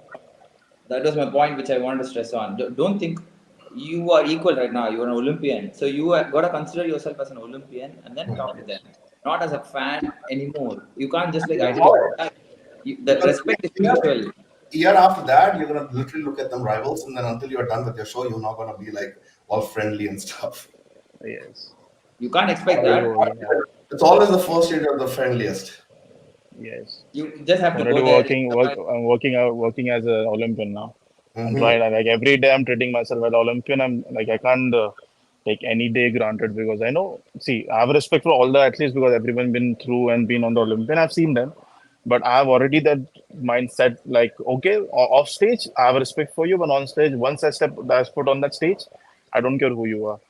That was my point, which I wanted to stress on. Don't think you are equal right now. You are an Olympian, so you got to consider yourself as an Olympian, and then talk to them, not as a fan anymore. You can't just like the respect is mutual. Year after that, you're gonna literally look at them rivals, and then until you're done with your show, you're not gonna be like all friendly and stuff. Yes. You can't expect that. It's always the first year of the friendliest. Yes. You just have to go there. I'm working as an Olympian now. I'm trying. Like every day, I'm treating myself as Olympian. I'm like I can't take any day granted because I know. See, I have respect for all the athletes because everyone been through and been on the Olympian. I've seen them, but I have already that mindset. Like okay, off stage, I have respect for you, but on stage, once I step that's put on that stage, I don't care who you are.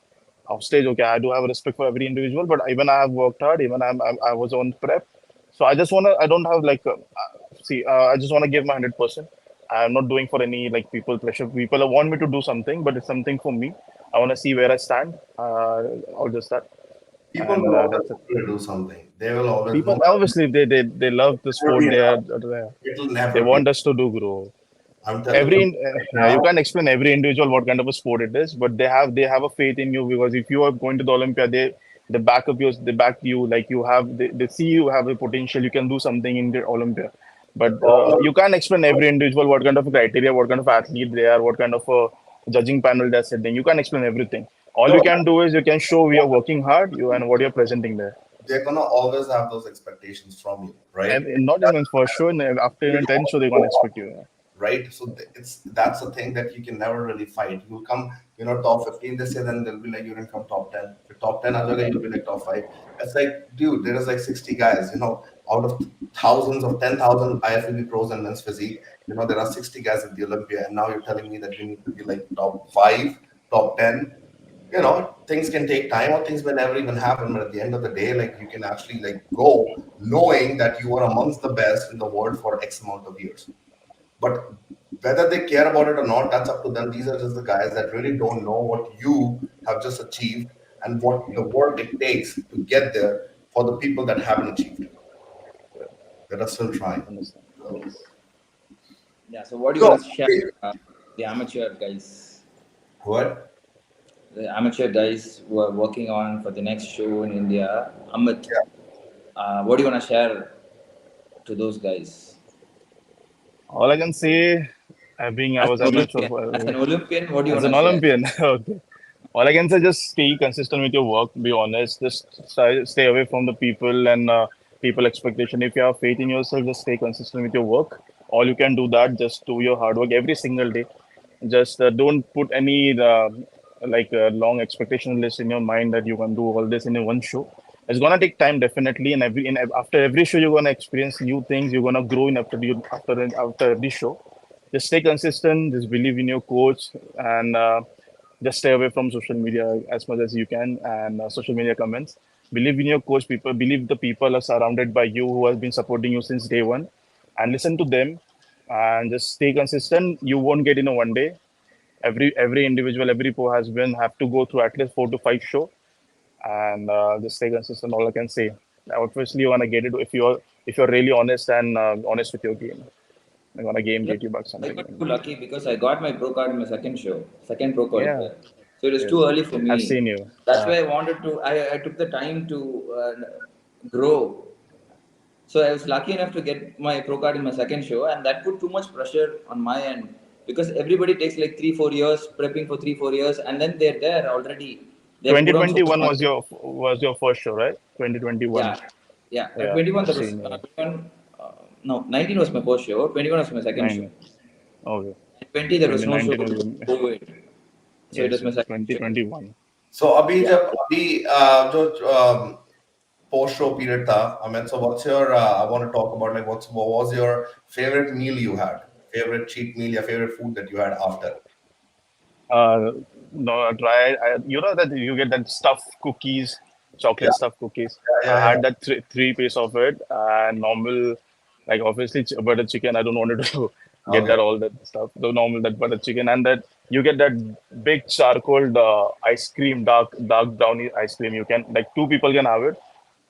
Off stage, okay, I do have respect for every individual, but even I have worked hard. Even I was on prep. So I just wanna. I don't have like. I just wanna give my 100%. I'm not doing for any like people pressure. People want me to do something, but it's something for me. I wanna see where I stand. Or just that. People will always do something. They will always. People obviously they love the sport. They want us to do grow. I'm telling you can't explain every individual what kind of a sport it is, but they have a faith in you because if you are going to the Olympia, they back up you, they back you like you have they see you have a potential, you can do something in the Olympia. But you can't explain every individual what kind of criteria, what kind of athlete they are, what kind of a judging panel they're setting. You can't explain everything. All you can do is you can show we are working hard, and what you're presenting there. They're gonna always have those expectations from you, right? And not even for sure. After an 10 show, they're gonna expect you. right? So it's that's a thing that you can never really fight. You'll come, top 15 this year, then they'll be like, you didn't come top 10. If you're top 10, other you'll be like top five. It's like, dude, there is like 60 guys, out of thousands of 10,000 IFBB pros and men's physique, there are 60 guys at the Olympia, and now you're telling me that you need to be like top five, top 10. Things can take time or things may never even happen, but at the end of the day, like, you can actually like go knowing that you are amongst the best in the world for X amount of years. But whether they care about it or not, that's up to them. These are just the guys that really don't know what you have just achieved and what the work it takes to get there for the people that haven't achieved, that are still trying. Understand. So, Yeah. So what do you so want to share? The amateur guys, what? the amateur guys who are working on for the next show in India, Amit. Yeah. What do you want to share to those guys? All I can say, I As was an amateur Olympian, what do you as want an to share? Olympian. Okay. All I can say, just stay consistent with your work. Be honest. Just stay away from the people and people expectation. If you have faith in yourself, just stay consistent with your work. All you can do that. Just do your hard work every single day. Just don't put any long expectation list in your mind that you can do all this in a one show. It's gonna take time definitely, and after every show you're gonna experience new things. You're gonna grow in after every show. Just stay consistent. Just believe in your coach, and just stay away from social media as much as you can, and social media comments. Believe in your coach. People believe the people are surrounded by you who have been supporting you since day one, and listen to them, and just stay consistent. You won't get in a one day. Every individual, every pro has been have to go through at least 4 to 5 show, and just stay consistent. All I can say. Obviously, you wanna get it if you're really honest and honest with your game. I'm gonna game Yeah, get you back I something. got too lucky because I got my pro card in my second show, second pro Yeah. qualifier. So it was too Yes. early for I've me. seen you. That's why I wanted to. I took the time to grow. So I was lucky enough to get my pro card in my second show, and that put too much pressure on my end because everybody takes like 3 4 years prepping for 3 4 years, and then they're there already. They have put on so much 2021 content. was your first show, right? 2021. Yeah, yeah. At Yeah, 21, I've that was seen you. 21. No, 19 was my first show. 21 was my second show. Nine. Okay. At 20, there was no show 2019 because is of COVID. So it yes, was my yes. second show. 2021. So अभी Yeah. जब अभी जो post show period था, Amit, so what's your I want to talk about like what was your favorite meal you had, favorite cheat meal, your favorite food that you had after? Uh, no, try. You know that you get that stuffed cookies, Yeah, chocolate stuffed cookies. yeah, I yeah, had that three piece of it, and normal, like obviously butter chicken. I don't want to yeah. get Okay. that all that stuff. The normal that butter chicken, and that you get that big charcoal ice cream, dark brownie ice cream. You can like two people can have it.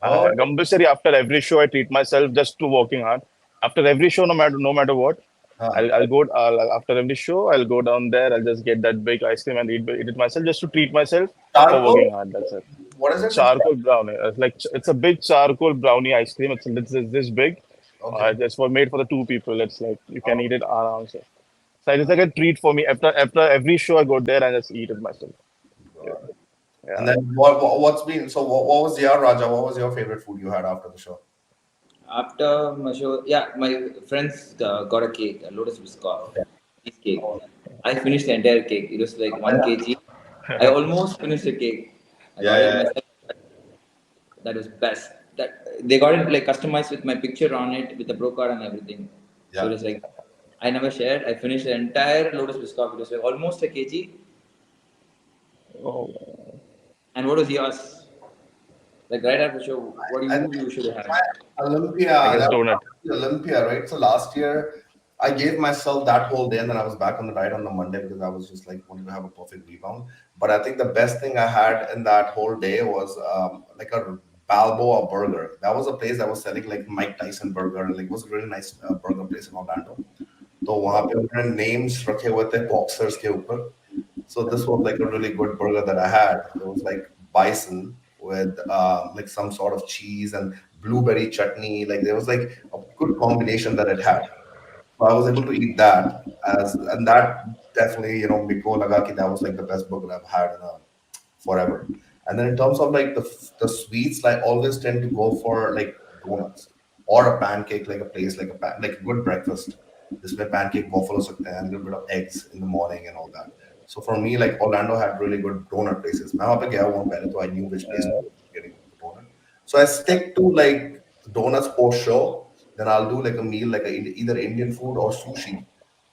Oh, Compulsory after every show, I treat myself just to working hard. After every show, no matter what, huh. after every show, I'll go down there. I'll just get that big ice cream and eat it myself, just to treat myself for Charcoal? working hard. That's it. What is it? Charcoal brownie. It's a big charcoal brownie ice cream. It's this big. Okay. It's made for the two people. It's like you can Oh, eat it around. So it's like a treat for me. After every show, I go there and just eat it myself. Yeah. God. And Yeah. then what's been so what was your Raja? What was your favorite food you had after the show? After my show, yeah, my friends got a cake, a lotus biscoff, Okay. cheese cake. Oh, I finished the entire cake. It was like yeah, 1 kg. I almost finished the cake. I yeah, got it yeah, myself. That was best. That they got it like customized with my picture on it, with the bro card and everything. So it yeah. was like I never shared. I finished the entire lotus biscoff. It was like almost a kg. Oh, And what was yours? Like right after the show, what do I you think usually have? my Olympia, I guess that donut. was the Olympia, right? So last year, I gave myself that whole day, and then I was back on the diet on the Monday because I was just like wanting to have a perfect rebound. But I think the best thing I had in that whole day was like a Balboa burger. That was a place that was selling like Mike Tyson burger. Like it was a really nice burger place in Orlando. तो वहाँ पे उन्होंने names रखे हुए थे boxers के ऊपर. So this was like a really good burger that I had. It was like bison with like some sort of cheese and blueberry chutney. Like there was like a good combination that it had. So I was able to eat that and that definitely, Miko Lagaki, that was like the best burger I've had in forever. And then in terms of like the sweets, like always tend to go for like donuts or a pancake, like a place like like a good breakfast. जिसमें pancake waffle हो सकते हैं, and a little bit of eggs in the morning and all that. So for me, like Orlando had really good donut places. मैं वहाँ पे गया हुआ हूँ पहले, तो I knew which place to go getting the donut. So I stick to like donuts post show. Then I'll do like a meal, like either Indian food or sushi.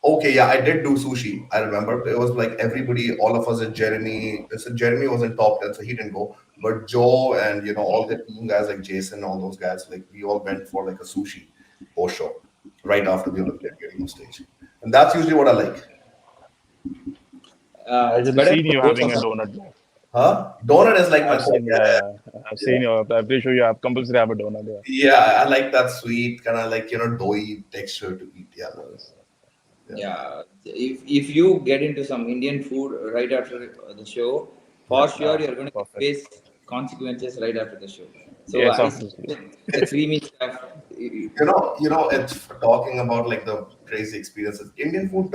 Okay, yeah, I did do sushi. I remember it was like everybody, all of us at Jeremy. So Jeremy was in top 10, so he didn't go. But Joe and all the team guys like Jason, all those guys, like we all went for like a sushi post show right after the Olympia getting on stage. And that's usually what I like. I It's just better seen to you go having a for donut. Huh? Donut is like my I've thing. seen, Yeah, I've yeah. seen you. I'm pretty sure you have compulsory have a donut. Yeah. Yeah, I like that sweet, kind of like, doughy texture to eat. Yeah. Yes. Yeah. Yeah, if you get into some Indian food right after the show, for Yeah. sure you're going to Perfect. face consequences right after the show. So Yes, I see obviously. the creamy stuff. It's talking about like the crazy experiences. Indian food,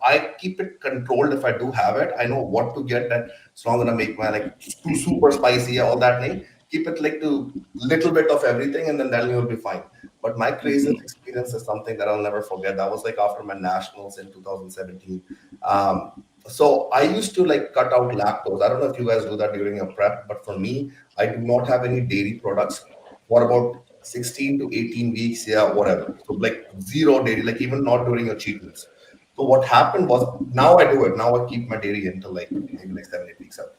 I keep it controlled if I do have it. I know what to get. That it's not gonna make my like too super spicy, all that thing. Keep it like to little bit of everything, and then you'll be fine. But my craziest experience is something that I'll never forget. That was like after my nationals in 2017. Um, so I used to like cut out lactose. I don't know if you guys do that during your prep, but for me, I do not have any dairy products for about 16 to 18 weeks, yeah, whatever. So like zero dairy, like even not during your cheat meals. So what happened was now I do it. Now I keep my dairy until like maybe like 7, 8 weeks out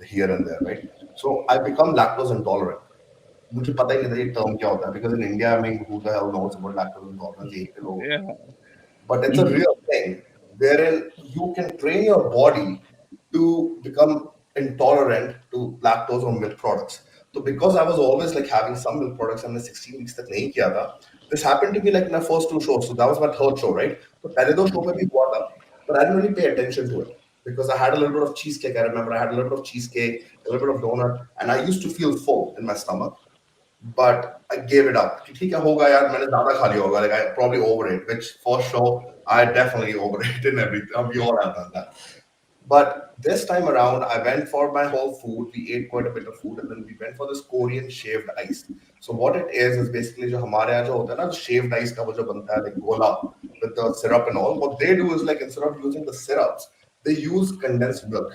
here and there, right? So I become lactose intolerant. मुझे पता ही नहीं था ये term क्या होता है because in India, I mean, who the hell knows about lactose intolerance? यही पे लोग होते हैं. Yeah. But it's a real thing wherein you can train your body to become intolerant to lactose or milk products. So because I was always like having some milk products and 16 weeks तक नहीं किया था, this happened to be like my first two shows. So that was my third show, right? So पहले दो show में भी हुआ था, but I didn't really pay attention to it because I had a little bit of cheesecake. I remember I had a little bit of cheesecake, a little bit of donut, and I used to feel full in my stomach. But I gave it up. कि ठीक है होगा यार मैंने ज़्यादा खा लिया होगा. Like I probably overate, which for sure I definitely overate in everything. We all have done that. But this time around, I went for my whole food. We ate quite a bit of food, and then we went for this Korean shaved ice. So what it is basically जो हमारे यहाँ जो होता है ना shaved ice का वो जो बनता है like gola with the syrup and all. What they do is like instead of using the syrups, they use condensed milk.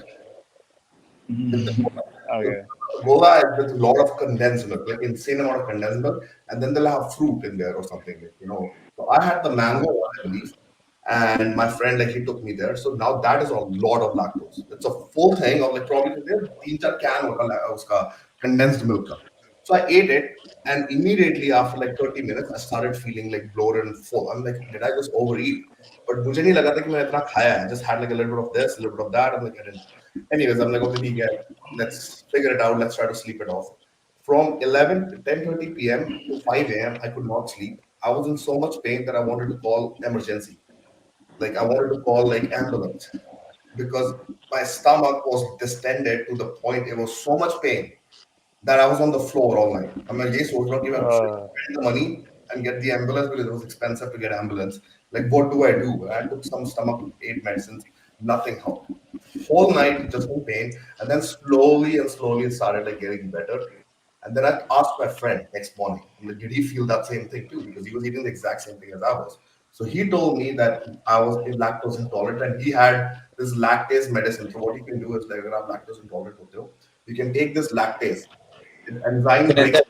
Okay. Gola is with a lot of condensed milk, like insane amount of condensed milk, and then they'll have fruit in there or something, like. So I had the mango one, I believe, and my friend like he took me there. So now that is a lot of lactose. It's a full thing of like probably there 3-4 can uska condensed milk ka. So I ate it, and immediately after like 30 minutes, I started feeling like bloated and full. I'm like, did I just overeat? But मुझे नहीं लगा था कि मैंने इतना खाया है. I just had like a little bit of this, a little bit of that. I'm like, I didn't. Anyways, I'm like, okay, ठीक है. Let's figure it out. Let's try to sleep it off. From 11 to 10:30 p.m. to 5 a.m., I could not sleep. I was in so much pain that I wanted to call emergency. Like I wanted to call like ambulance because my stomach was distended to the point it was so much pain that I was on the floor all night. I'm like, yes, should I spend the money and get the ambulance because it was expensive to get ambulance. Like, what do I do? I took some stomach aid medicines, nothing helped. Whole night just in pain, and then slowly and slowly it started like getting better. And then I asked my friend next morning, I'm like, did he feel that same thing too? Because he was eating the exact same thing as I was. So he told me that I was lactose intolerant and he had this lactase medicine. So what you can do is like, if I'm lactose intolerant, you can take this lactase. The enzyme breaks that,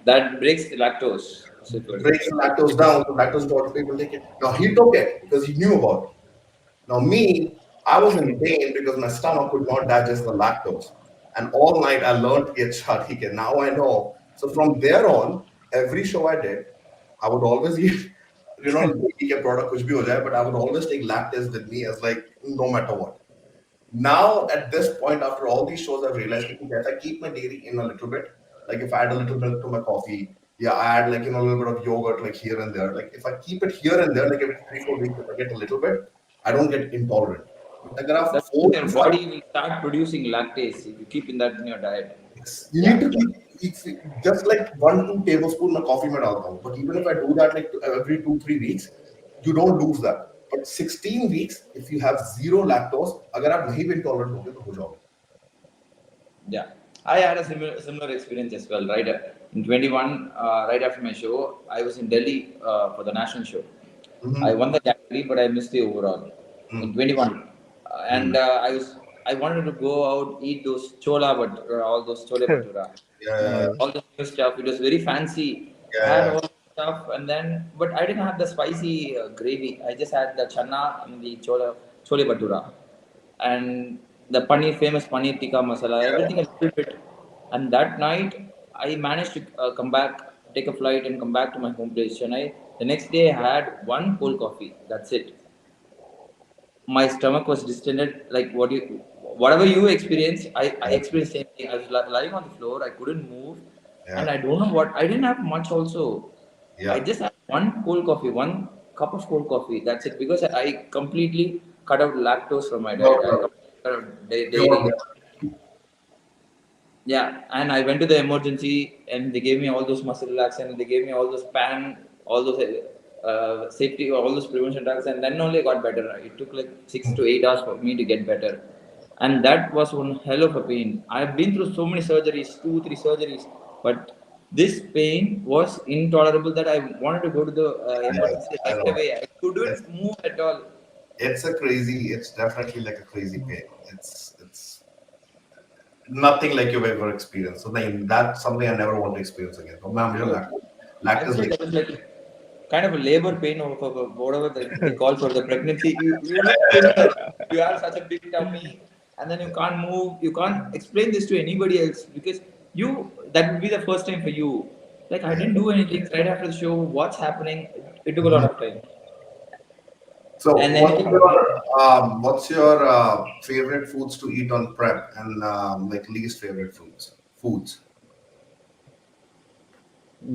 that breaks the lactose. So it was- breaks the lactose down, so lactose intolerant people take it. Now he took it because he knew about it. Now me, I was in pain because my stomach could not digest the lactose. And all night I learned to get ठीक Now I know. So from there on, every show I did, I would always eat, ठीक है product कुछ भी हो जाए, but I would always take lactase with me as like no matter what. Now at this point, after all these shows, I've realized that if I keep my dairy in a little bit, like if I add a little milk to my coffee, yeah, I add like a little bit of yogurt like here and there. Like if I keep it here and there, like every 3-4 weeks, if I get a little bit, I don't get intolerant. But अगर आप That's 4 your to 5 body will start producing lactase if you keep in that in your diet. weeks, you need to keep just like 1-2 tablespoon of coffee में डालता हूँ. But even if I do that like every 2-3 weeks, you don't lose that. But 16 weeks, if you have zero lactose, अगर आप नहीं भी intolerant होगे तो हो जाओगे. Yeah, I had a similar experience as well. Right in 21, right after my show, I was in Delhi for the national show, I Mm-hmm. won the category, but I missed the overall in Mm-hmm. 21. And Mm-hmm. I wanted to go out eat those chola bhatura, all those chole bhatura, Yeah, yeah, yeah, all the new stuff. It was very fancy. I had yeah, all the stuff, and then but I didn't have the spicy gravy. I just had the chana and the chole bhatura, and the paneer, famous paneer tikka masala, everything a little bit. And that night, I managed to come back, take a flight, and come back to my home place, Chennai. The next day, I had one cold coffee. That's it. My stomach was distended. Like whatever you experienced, I yeah, experienced same thing. I was lying on the floor. I couldn't move, and yeah, I don't know what. I didn't have much. Also, I yeah. just had one cold coffee, one cup of cold coffee. That's it. Because I completely cut out lactose from my diet. I Pure, completely cut out pure dairy. milk. Yeah, and I went to the emergency, and they gave me all those muscle relaxant. They gave me all those all those safety, all those prevention drugs, and then only I got better. It took like 6 to 8 hours for me to get better, and that was one hell of a pain. I've been through so many surgeries, 2, 3 surgeries, but this pain was intolerable that I wanted to go to the emergency I right know. away. I It's couldn't move at all. it's definitely like a crazy pain. It's nothing like you've ever experienced. So then that's something I never want to experience again. So I'm sure I lactose felt like I was like kind of a labor pain of whatever they call for the pregnancy. You look similar. You have such a big tummy, and then you can't move. You can't explain this to anybody else because you that would be the first time for you. Like I yeah. didn't do anything right after the show. What's happening? It took a lot Mhm. of time. So And anything. what's your favorite foods to eat on prep and like least favorite foods?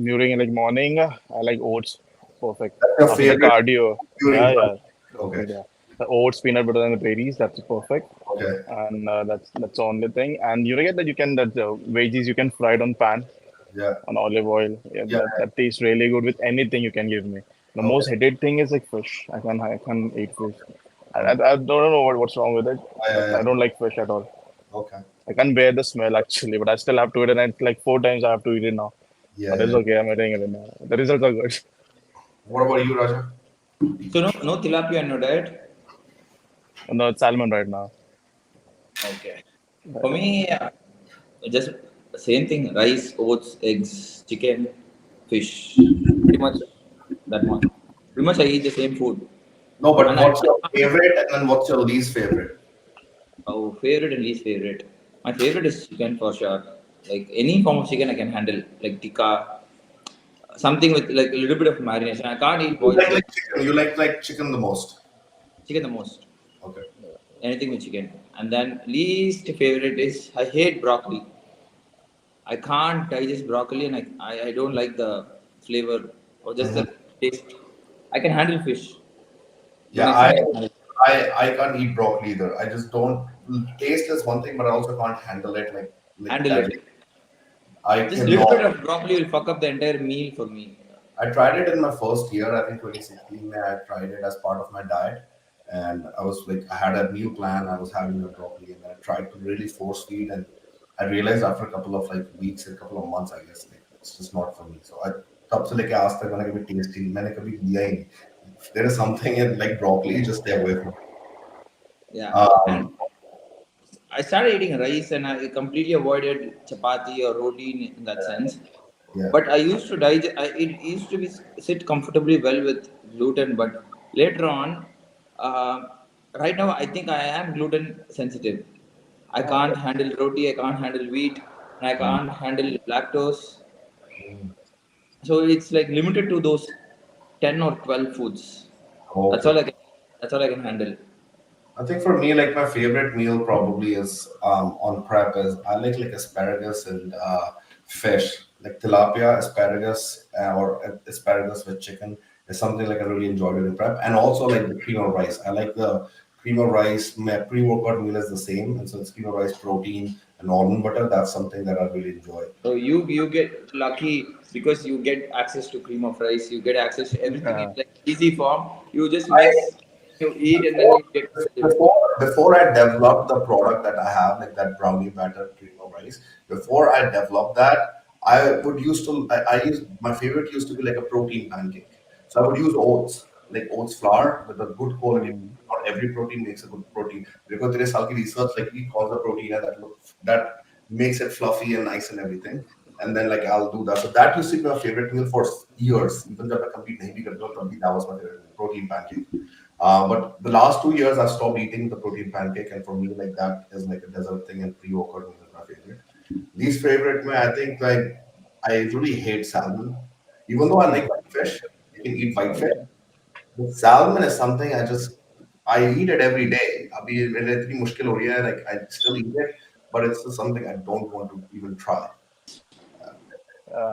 During like morning, I like oats. Perfect. That's your After the favorite cardio, during yeah, prep. yeah, Okay. yeah. The oats, peanut butter, and the berries. That's perfect. Okay. And that's the only thing. And you get that you can that veggies you can fry it on pan Yeah. on olive oil. Yeah, Yeah. that tastes really good with anything you can give me. The Okay. most hated thing is like fish. I can't eat fish. Okay. I don't know what's wrong with it, Yeah, but yeah, I yeah. don't like fish at all. Okay. I can't bear the smell actually, but I still have to eat it. And it's like 4 times I have to eat it now. Yeah, But it's yeah. okay. I'm eating it now. The results are good. What about you, Raja? So no tilapia in your diet. No, it's salmon right now. Okay. For me, just same thing: rice, oats, eggs, chicken, fish. Pretty much that one. Pretty much I eat the same food. No, but And I what's your favorite and then what's your least favorite? oh, favorite and least favorite. My favorite is chicken for sure. Like any form of chicken I can handle. Like tikka, something with like a little bit of marination. I can't eat You boiled like chicken. chicken. You like chicken the most. Chicken the most. Okay. Anything with chicken. And then least favorite is I hate broccoli. I can't digest broccoli, and I don't like the flavor or just Mhm. the taste. I can handle fish. To an Yeah, extent, I can handle. I can't eat broccoli either. I just don't. Taste is one thing, but I also can't handle it like Handle digest. it. I Just a little cannot. bit of broccoli will fuck up the entire meal for me. I tried it in my first year, I think 2016. I tried it as part of my diet, and I was like, I had a meal plan. I was having a broccoli, and I tried to really force feed, and I realized after a couple of like weeks, a couple of months, I guess, like it's just not for me. So I तब से लेके आज तक मैंने कभी test ही मैंने कभी लिया ही नहीं. If there is something in like broccoli, just stay away from it. Yeah. And Um, I started eating rice and I completely avoided chapati or roti in that sense. yeah, But I used to digest, it used to be sit comfortably well with gluten. But later on, uh, right now, I think I am gluten sensitive. I okay. can't handle roti, I can't handle wheat, and I Mm, can't handle lactose. mm, So it's like limited to those 10 or 12 foods. That's okay. all I can. That's all I can handle. I think for me, like my favorite meal probably is on prep is I like asparagus and fish, like tilapia, asparagus, or asparagus with chicken is something like I really enjoy during prep, and also like the cream of rice. I like the cream of rice. My pre-workout meal is the same, and so it's cream of rice, protein, and almond butter. That's something that I really enjoy. So you get lucky because you get access to cream of rice. You get access to everything in Yeah. like easy form. You just I mix, you eat, and then before you get it. before I developed the product that I have, like that brownie batter cream of rice, before I developed that, I would used to I used my favorite used to be like a protein pancake. So I would use oats. like oats flour with a good quality. Mm. Not every protein makes a good protein. Because there is some research like we cause the protein and that makes it fluffy and nice and everything. And then like I'll do that. So that used to be my favorite meal for years. Even though I compete nahi bhi karta hu, tab bhi that was my favorite meal, protein pancake. But the last 2 years I stopped eating the protein pancake, and for me like that is like a dessert thing, and pre-workout meal is my favorite. Least favorite, man, I think like I really hate salmon. Even though I like white fish, I can eat white fish. Okay. But salmon is something I eat it every day. अभी मेरे इतनी मुश्किल हो रही है, like I still eat it, but it's just something I don't want to even try.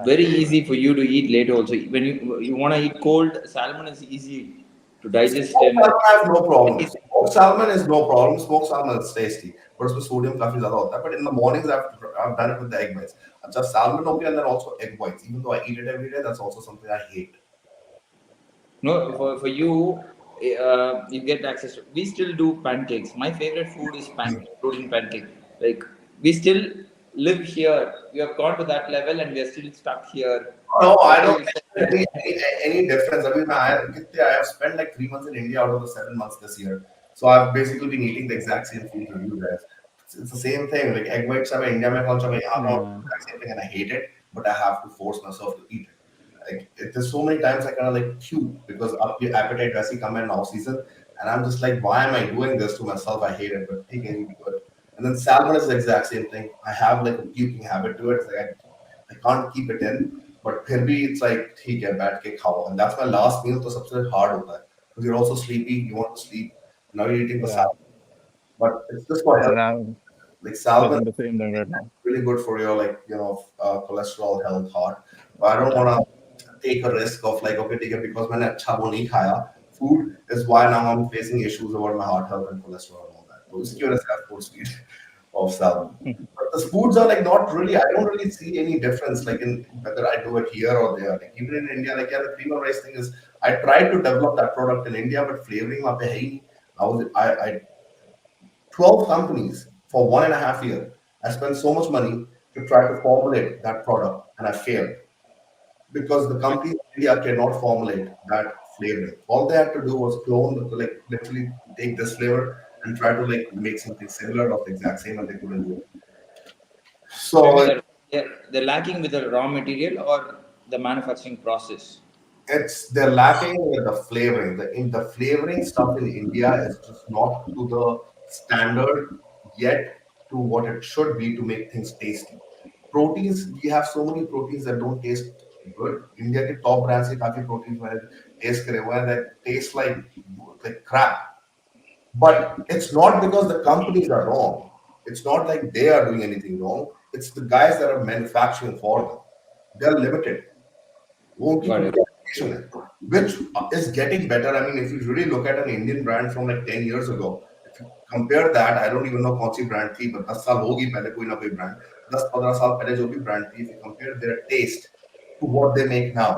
Very easy for you to eat later also. When you want to eat cold, salmon is easy to digest Smoked and salmon I have no problem. Smoked salmon is no problem. Smoked salmon is tasty, but उसमें sodium काफी ज़्यादा होता है. But in the mornings I've done it with the egg whites. अच्छा salmon हो गया, and then also egg whites. Even though I eat it every day, that's also something I hate. no, for you, you get access to. We still do pancakes. My favorite food is protein pancake. Like we still live here. We have gone to that level, and we are still stuck here. No, I Like don't you think said, any difference. I mean, I have spent like 3 months in India out of the 7 months this year. So I've basically been eating the exact same food with you guys. It's the same thing. Like egg whites, I mean, India mein kaun sa main yahan aur Yeah. exact same thing, and I hate it, but I have to force myself to eat it. There's so many times I kind of like puke because up your appetite वैसे ही come in off season, and I'm just like, why am I doing this to myself? I hate it, but ठीक है, you do it. And then salmon is the exact same thing. I have like a puking habit to it. It's like I can't keep it in, but फिर भी it's like ठीक है बैठ के खाओ, and that's my last meal. तो सबसे hard होता है because you're also sleepy, you want to sleep. Now you're eating the Yeah. salmon, but it's just for And health. I'm Like salmon facing the same thing right now. really good for your like cholesterol, health, heart. But I don't want Yeah. to take a risk of like okay, take it because मैंने अच्छा वो नहीं खाया. Food is why now I'm facing issues about my heart health and cholesterol and all that. So उसकी वजह से I force feed of salmon. But the foods are like not really. I don't really see any difference like in whether I do it here or there. Like even in India, like yeah, the cream of rice thing is. I tried to develop that product in India, but flavoring वहाँ पे है ही नहीं. I 12 companies for 1.5 years. I spent so much money to try to formulate that product, and I failed because the companies in India cannot formulate that flavor. All they had to do was clone, like literally take this flavor and try to like make something similar of the exact same, and they couldn't do it. maybe So they're lacking with the raw material or the manufacturing process. they're lacking with the flavoring. The flavoring stuff in India is just not to the standard yet to what it should be to make things tasty. Proteins, we have so many proteins that don't taste good. India के top brands से काफी proteins मैंने taste करे हुए हैं that taste like crap. But it's not because the companies are wrong. It's not like they are doing anything wrong. It's the guys that are manufacturing for them. They're limited. वो उनकी Got खुद it. की application है, which is getting better. I mean, if you really look at an Indian brand from like 10 years ago, if you compare that, I don't even know कौन सी brand थी, but 10 साल होगी पहले कोई ना कोई brand, 10-15 साल पहले जो भी brand थी, if you compare their taste to what they make now,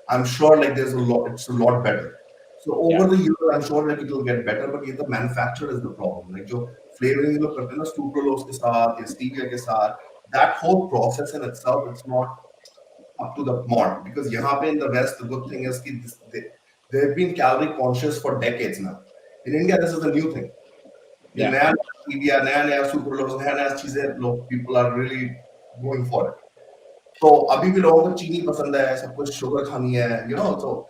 I'm sure like it's a lot better. So over Yeah. the years, I'm sure like it will get better, but ये the manufacturer is the problem. Like जो flavoring लोग करते हैं ना sucralose के साथ या stevia के साथ, that whole process in itself, it's not up to the mark because यहाँ पे in the West, the good thing is कि they've been calorie conscious for decades now. In India, this is a new thing. ये Yeah. नया stevia, नया नया sucralose, नया नया चीजें लोग people are really going for it. तो अभी भी लोगों को चीनी पसंद है, सब कुछ sugar खानी है, so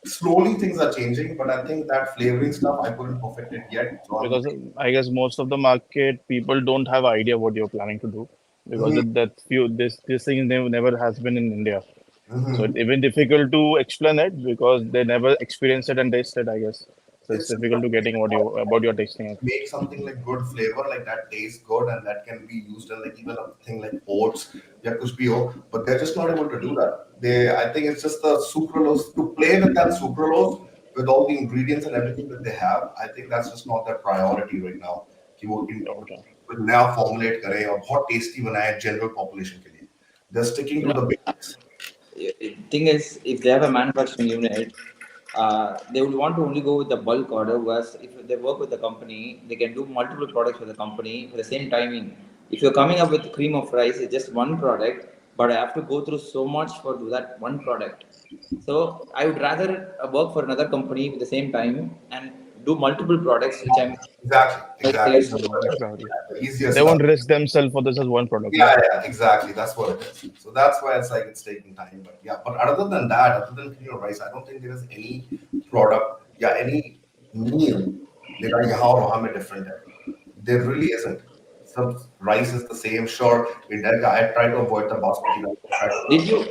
slowly things are changing, but I think that flavoring stuff I couldn't perfect it yet. So I'm Because I guess most of the market people don't have idea what you're planning to do because Mhm, this thing never has been in India. So mhm. it's even difficult to explain it because they never experienced it and tasted, I guess. So it's It's difficult to getting what you about your tasting it. make something like good flavor, like that tastes good, and that can be used in like even a thing like oats, yeah, kuch bhi ho, but they're just not able to do that. I think it's just the sucralose to play with that sucralose with all the ingredients and everything that they have. I think that's just not their priority right now. कि वो Okay. नया formulate करें और बहुत tasty बनाए general population के लिए. They're sticking You to know, the basics. thing is, if they have a manufacturing unit, they would want to only go with the bulk order. Whereas if they work with the company, they can do multiple products for the company for the same timing. If you're coming up with cream of rice, it's just one product. but I have to go through so much for that one product. So I would rather work for another company with the same time and do multiple products, which I'm Exactly, exactly. used to. Exactly. The easier They stuff. won't risk themselves for this as one product. Yeah. Yeah, yeah, exactly. That's what it is. So that's why it's like it's taking time. But yeah, but other than that, other than rice, I don't think there is any product, yeah, any meal that I how Roham different. There really isn't. Some rice is the same. Sure, in that I try to avoid the basmati rice. I try to Did you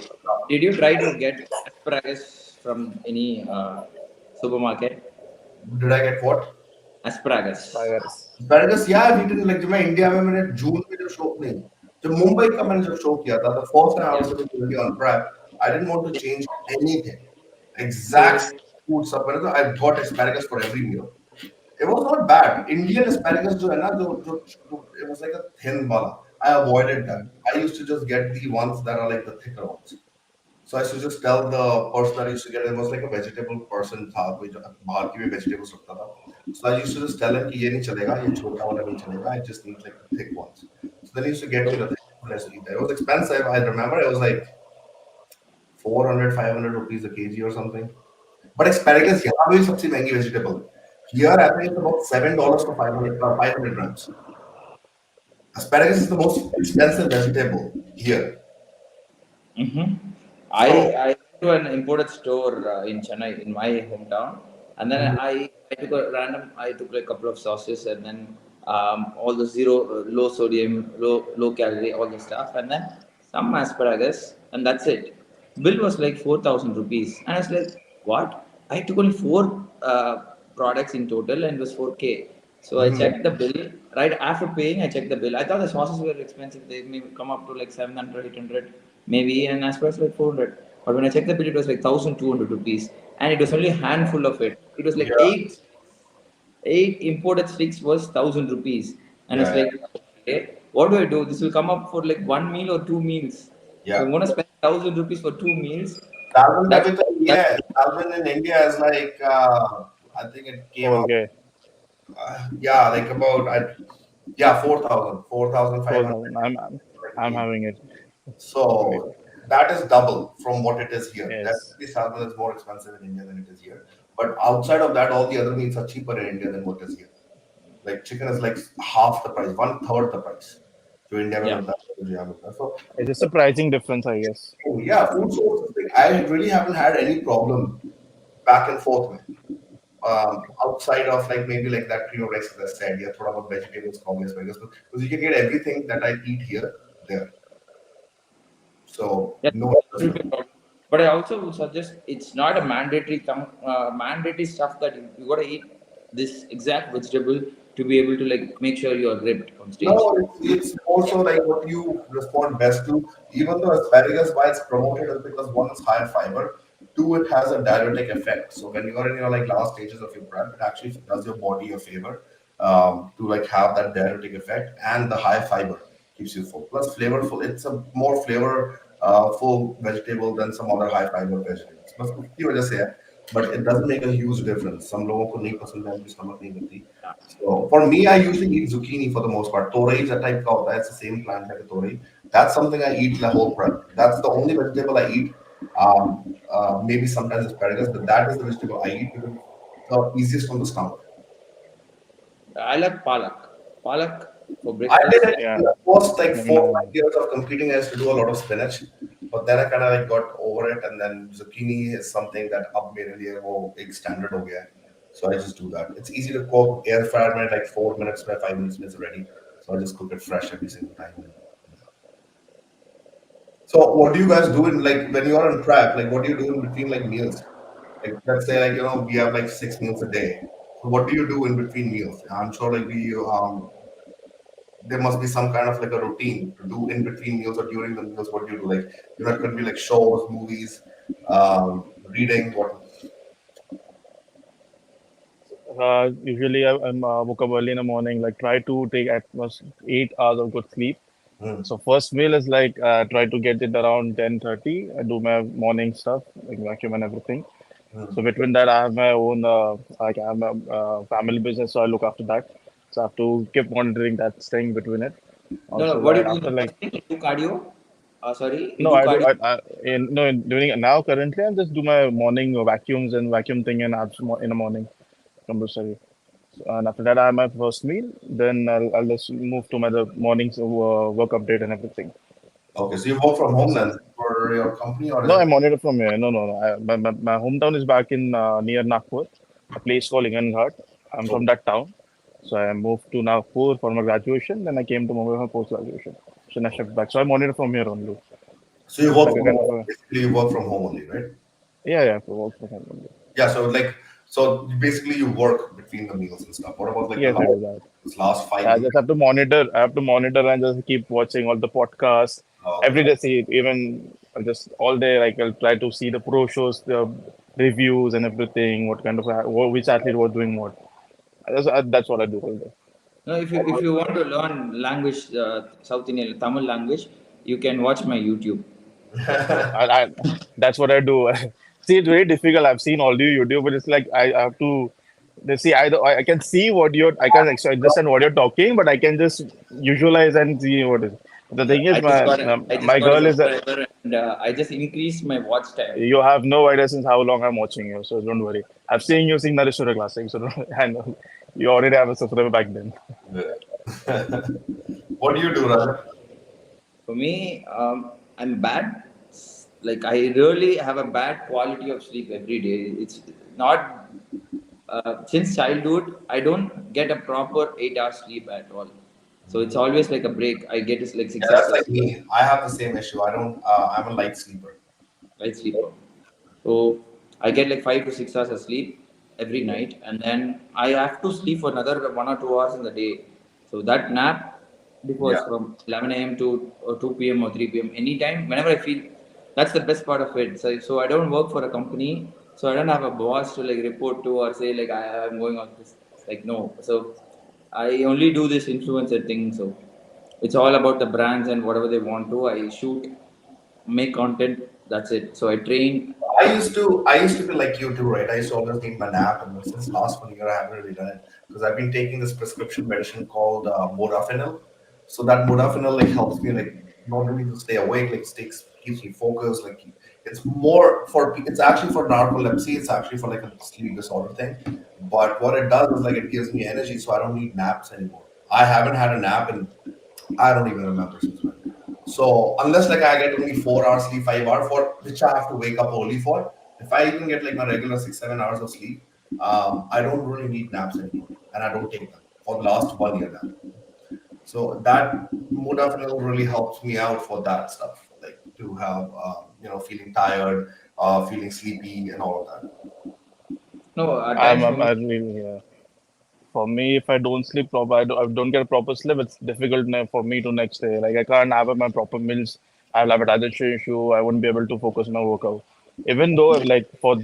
did you try to get asparagus from any supermarket? did I get what? Asparagus. Spiders. Asparagus, yeah, I've eaten like मैं India में मैंने जून में जब show नहीं जब मुंबई का मैंने जब शो किया था the first time I Yeah. was in India on prep I didn't want to change anything exact Same. food सब मैंने तो I got asparagus for every meal it was not bad Indian asparagus जो है ना जो it was like a thin wala I avoided that I used to just get the ones that are like the thicker ones so I used to just tell the person that I used to get it was like a vegetable person था कोई जो बाहर की भी vegetables रखता था so I used to just tell him कि ये नहीं चलेगा ये छोटा वाला नहीं चलेगा I just need like the thick ones so then he used to get me the thick ones and I used to eat that it was expensive I remember it was like 400 500 rupees a kg or something but asparagus यहाँ भी सबसे महंगी vegetable here I think it's about $7 for 500 grams asparagus is the most expensive vegetable here Mm-hmm. so I went to an imported store in Chennai in my hometown, and then I took a random I took like a couple of sauces and then all the zero low sodium low calorie all the stuff and then some asparagus and that's it. Bill was like 4,000 rupees and I was like what? I took only four products in total and it was 4K. So I mhm. checked the bill. Right after paying, I checked the bill. I thought the sauces were expensive. They may come up to like 700, 800, maybe, and as far as like 400. But when I checked the bill, it was like 1,200 rupees. And it was only a handful of it. It was like yeah eight imported sticks was 1,000 rupees. And it's yeah like, okay, what do I do? This will come up for like one meal or two meals. So yeah I'm gonna spend 1,000 rupees for two meals. Salmon का That's भी तो that's ये है salmon in India is like I think it came out 4K. yeah like about yeah 4,500 4,000. I'm kg. having it. So that is double from what it is here. Yes. Definitely salmon is more expensive in India than it is here. But outside of that, all the other meats are cheaper in India than what is here. Like chicken is like half the price, one third the price. So India में yeah. मिलता है तो यहाँ मिलता है. So It's just a pricing difference, I guess. yeah, food sources. Like, I really haven't had any problem back and forth with. Outside of like maybe like that rice as I said, yeah, thought about vegetables, comments, because you can get everything that I eat here there. So Yeah, no. that will be a problem. But I also would suggest it's not a mandatory stuff that you gotta eat this exact vegetable to be able to like make sure you are ripped on stage. No, it's also like what you respond best to. Even though asparagus, why it's promoted is because one is higher fiber, two it has a diuretic effect. So when you are in your like last stages of your prep, it actually does your body a favor to like have that diuretic effect, and the high fiber keeps you full. Plus flavorful, it's a more flavor full vegetable than some other high fiber vegetables. बस उसकी वजह से है, but it doesn't make a huge difference. some लोगों को नहीं पसंद है, उनकी stomach नहीं करती. So for me, I usually eat zucchini for the most part. Torei is a type of it's the same plant like a torei. That's something I eat the whole prep. That's the only vegetable I eat. Maybe sometimes asparagus, but that is the vegetable I eat because it's the easiest from the stomach. I like palak. Palak for I did breakfast. it Yeah. the first like Even 4 5 years of competing. I used to do a lot of spinach, but then I kind of like got over it, and then zucchini is something that अब मेरे लिए वो एक standard हो गया है. So I just do that. It's easy to cook. Air fryer में like 4 minutes, 5 minutes it's ready. So I just cook it fresh every single time. So what do you guys do in like when you are on prep? Like what do you do in between like meals? Like let's say like we have like 6 meals a day. So what do you do in between meals? I'm sure like we there must be some kind of like a routine to do in between meals or during the meals. What do you do? Like it could be like shows, movies, reading. What? Usually I'm woke up early in the morning, like try to take at most 8 hours of good sleep. Hmm, So first meal is like try to get it around 10:30. I do my morning stuff, like vacuum and everything. hmm. So between that, I have my own like I have a family business, so I look after that. So I have to keep monitoring that, staying between it. No, no. Also, What do right you do in after the like first thing? You do cardio. Sorry, you No, do I do. cardio? During now currently, I just do my morning vacuums and vacuum thing and abs in the morning compulsory. And after that, I have my first meal. Then I'll just move to my the morning's work update and everything. Okay, so you work from home then for your company, or is No, it I'm like? monitor from here. No, no, no. My hometown is back in near Nagpur, a place called Inganghat. I'm from Okay. that town. So I moved to Nagpur for my graduation. Then I came to Mumbai for post graduation. So then I shipped back. So I monitor from here only. So you It's work like a from kind of home. a Basically, you work from home only, right? yeah, yeah. For work from home only. Yeah. So like, so basically you work between the meals and stuff. What about like the Yes, I last do that. this last I 5 years? just have to monitor. I have to monitor and just keep watching all the podcasts Okay. every day. See, even just all day, like I'll try to see the pro shows, the reviews, and everything. What kind of which athlete was doing what. That's what I do all day. No, if you want to learn language, South Indian Tamil language, you can watch my YouTube. I that's what I do. See, it's very difficult. I've seen all the YouTube, but it's like I have to. They see I can see what you're. I can actually understand what you're talking, but I can just visualize and see what is. The thing is, I just got a, I just my got a girl is a. subscriber, and I just increased my watch time. You have no idea since how long I'm watching you, so don't worry. I've seen you sing Narishwara Classic, so I know you already have a subscriber back then. Yeah. What do you do, Raja? For me, I'm bad. Like I really have a bad quality of sleep every day. It's not since childhood. I don't get a proper 8 hours sleep at all. So it's always like a break. I get is like Yeah, 6 hours that's of like sleep, me. I have the same issue. I don't. I'm a light sleeper. light sleeper. So I get like 5 to 6 hours of sleep every night, and then I have to sleep for another 1 or 2 hours in the day. So that nap Yeah. differs from 11 a.m. to 2 p.m. or 3 p.m. anytime, whenever I feel. That's the best part of it. So I don't work for a company, so I don't have a boss to like report to or say like I'm going on this. Like no, so I only do this influencer thing. So it's all about the brands and whatever they want to. I shoot, make content. That's it. So I train. I used to be like you too, right? I used to always need my nap, and since last 1 year, I haven't really done it because I've been taking this prescription medicine called modafinil. So that modafinil like helps me like not only to stay awake, like sticks keeps me focused. Like it's more for it's actually for narcolepsy. It's actually for like a sleep disorder thing. But what it does is like it gives me energy, so I don't need naps anymore. I haven't had a nap in I don't even remember since when. So unless like I get only 4 hours sleep, 5 hours for which I have to wake up early for, if I even get like my regular 6, 7 hours of sleep, I don't really need naps anymore, and I don't take them for the last 1 year now. So that modafinil really helps me out for that stuff, like to have feeling tired, feeling sleepy, and all of that. No, at times for me. I really, for me, if I don't sleep proper, I don't get proper sleep. It's difficult for me to next day. Like I can't have my proper meals. I'll have a digestion issue. I won't be able to focus on my workout. Even though like for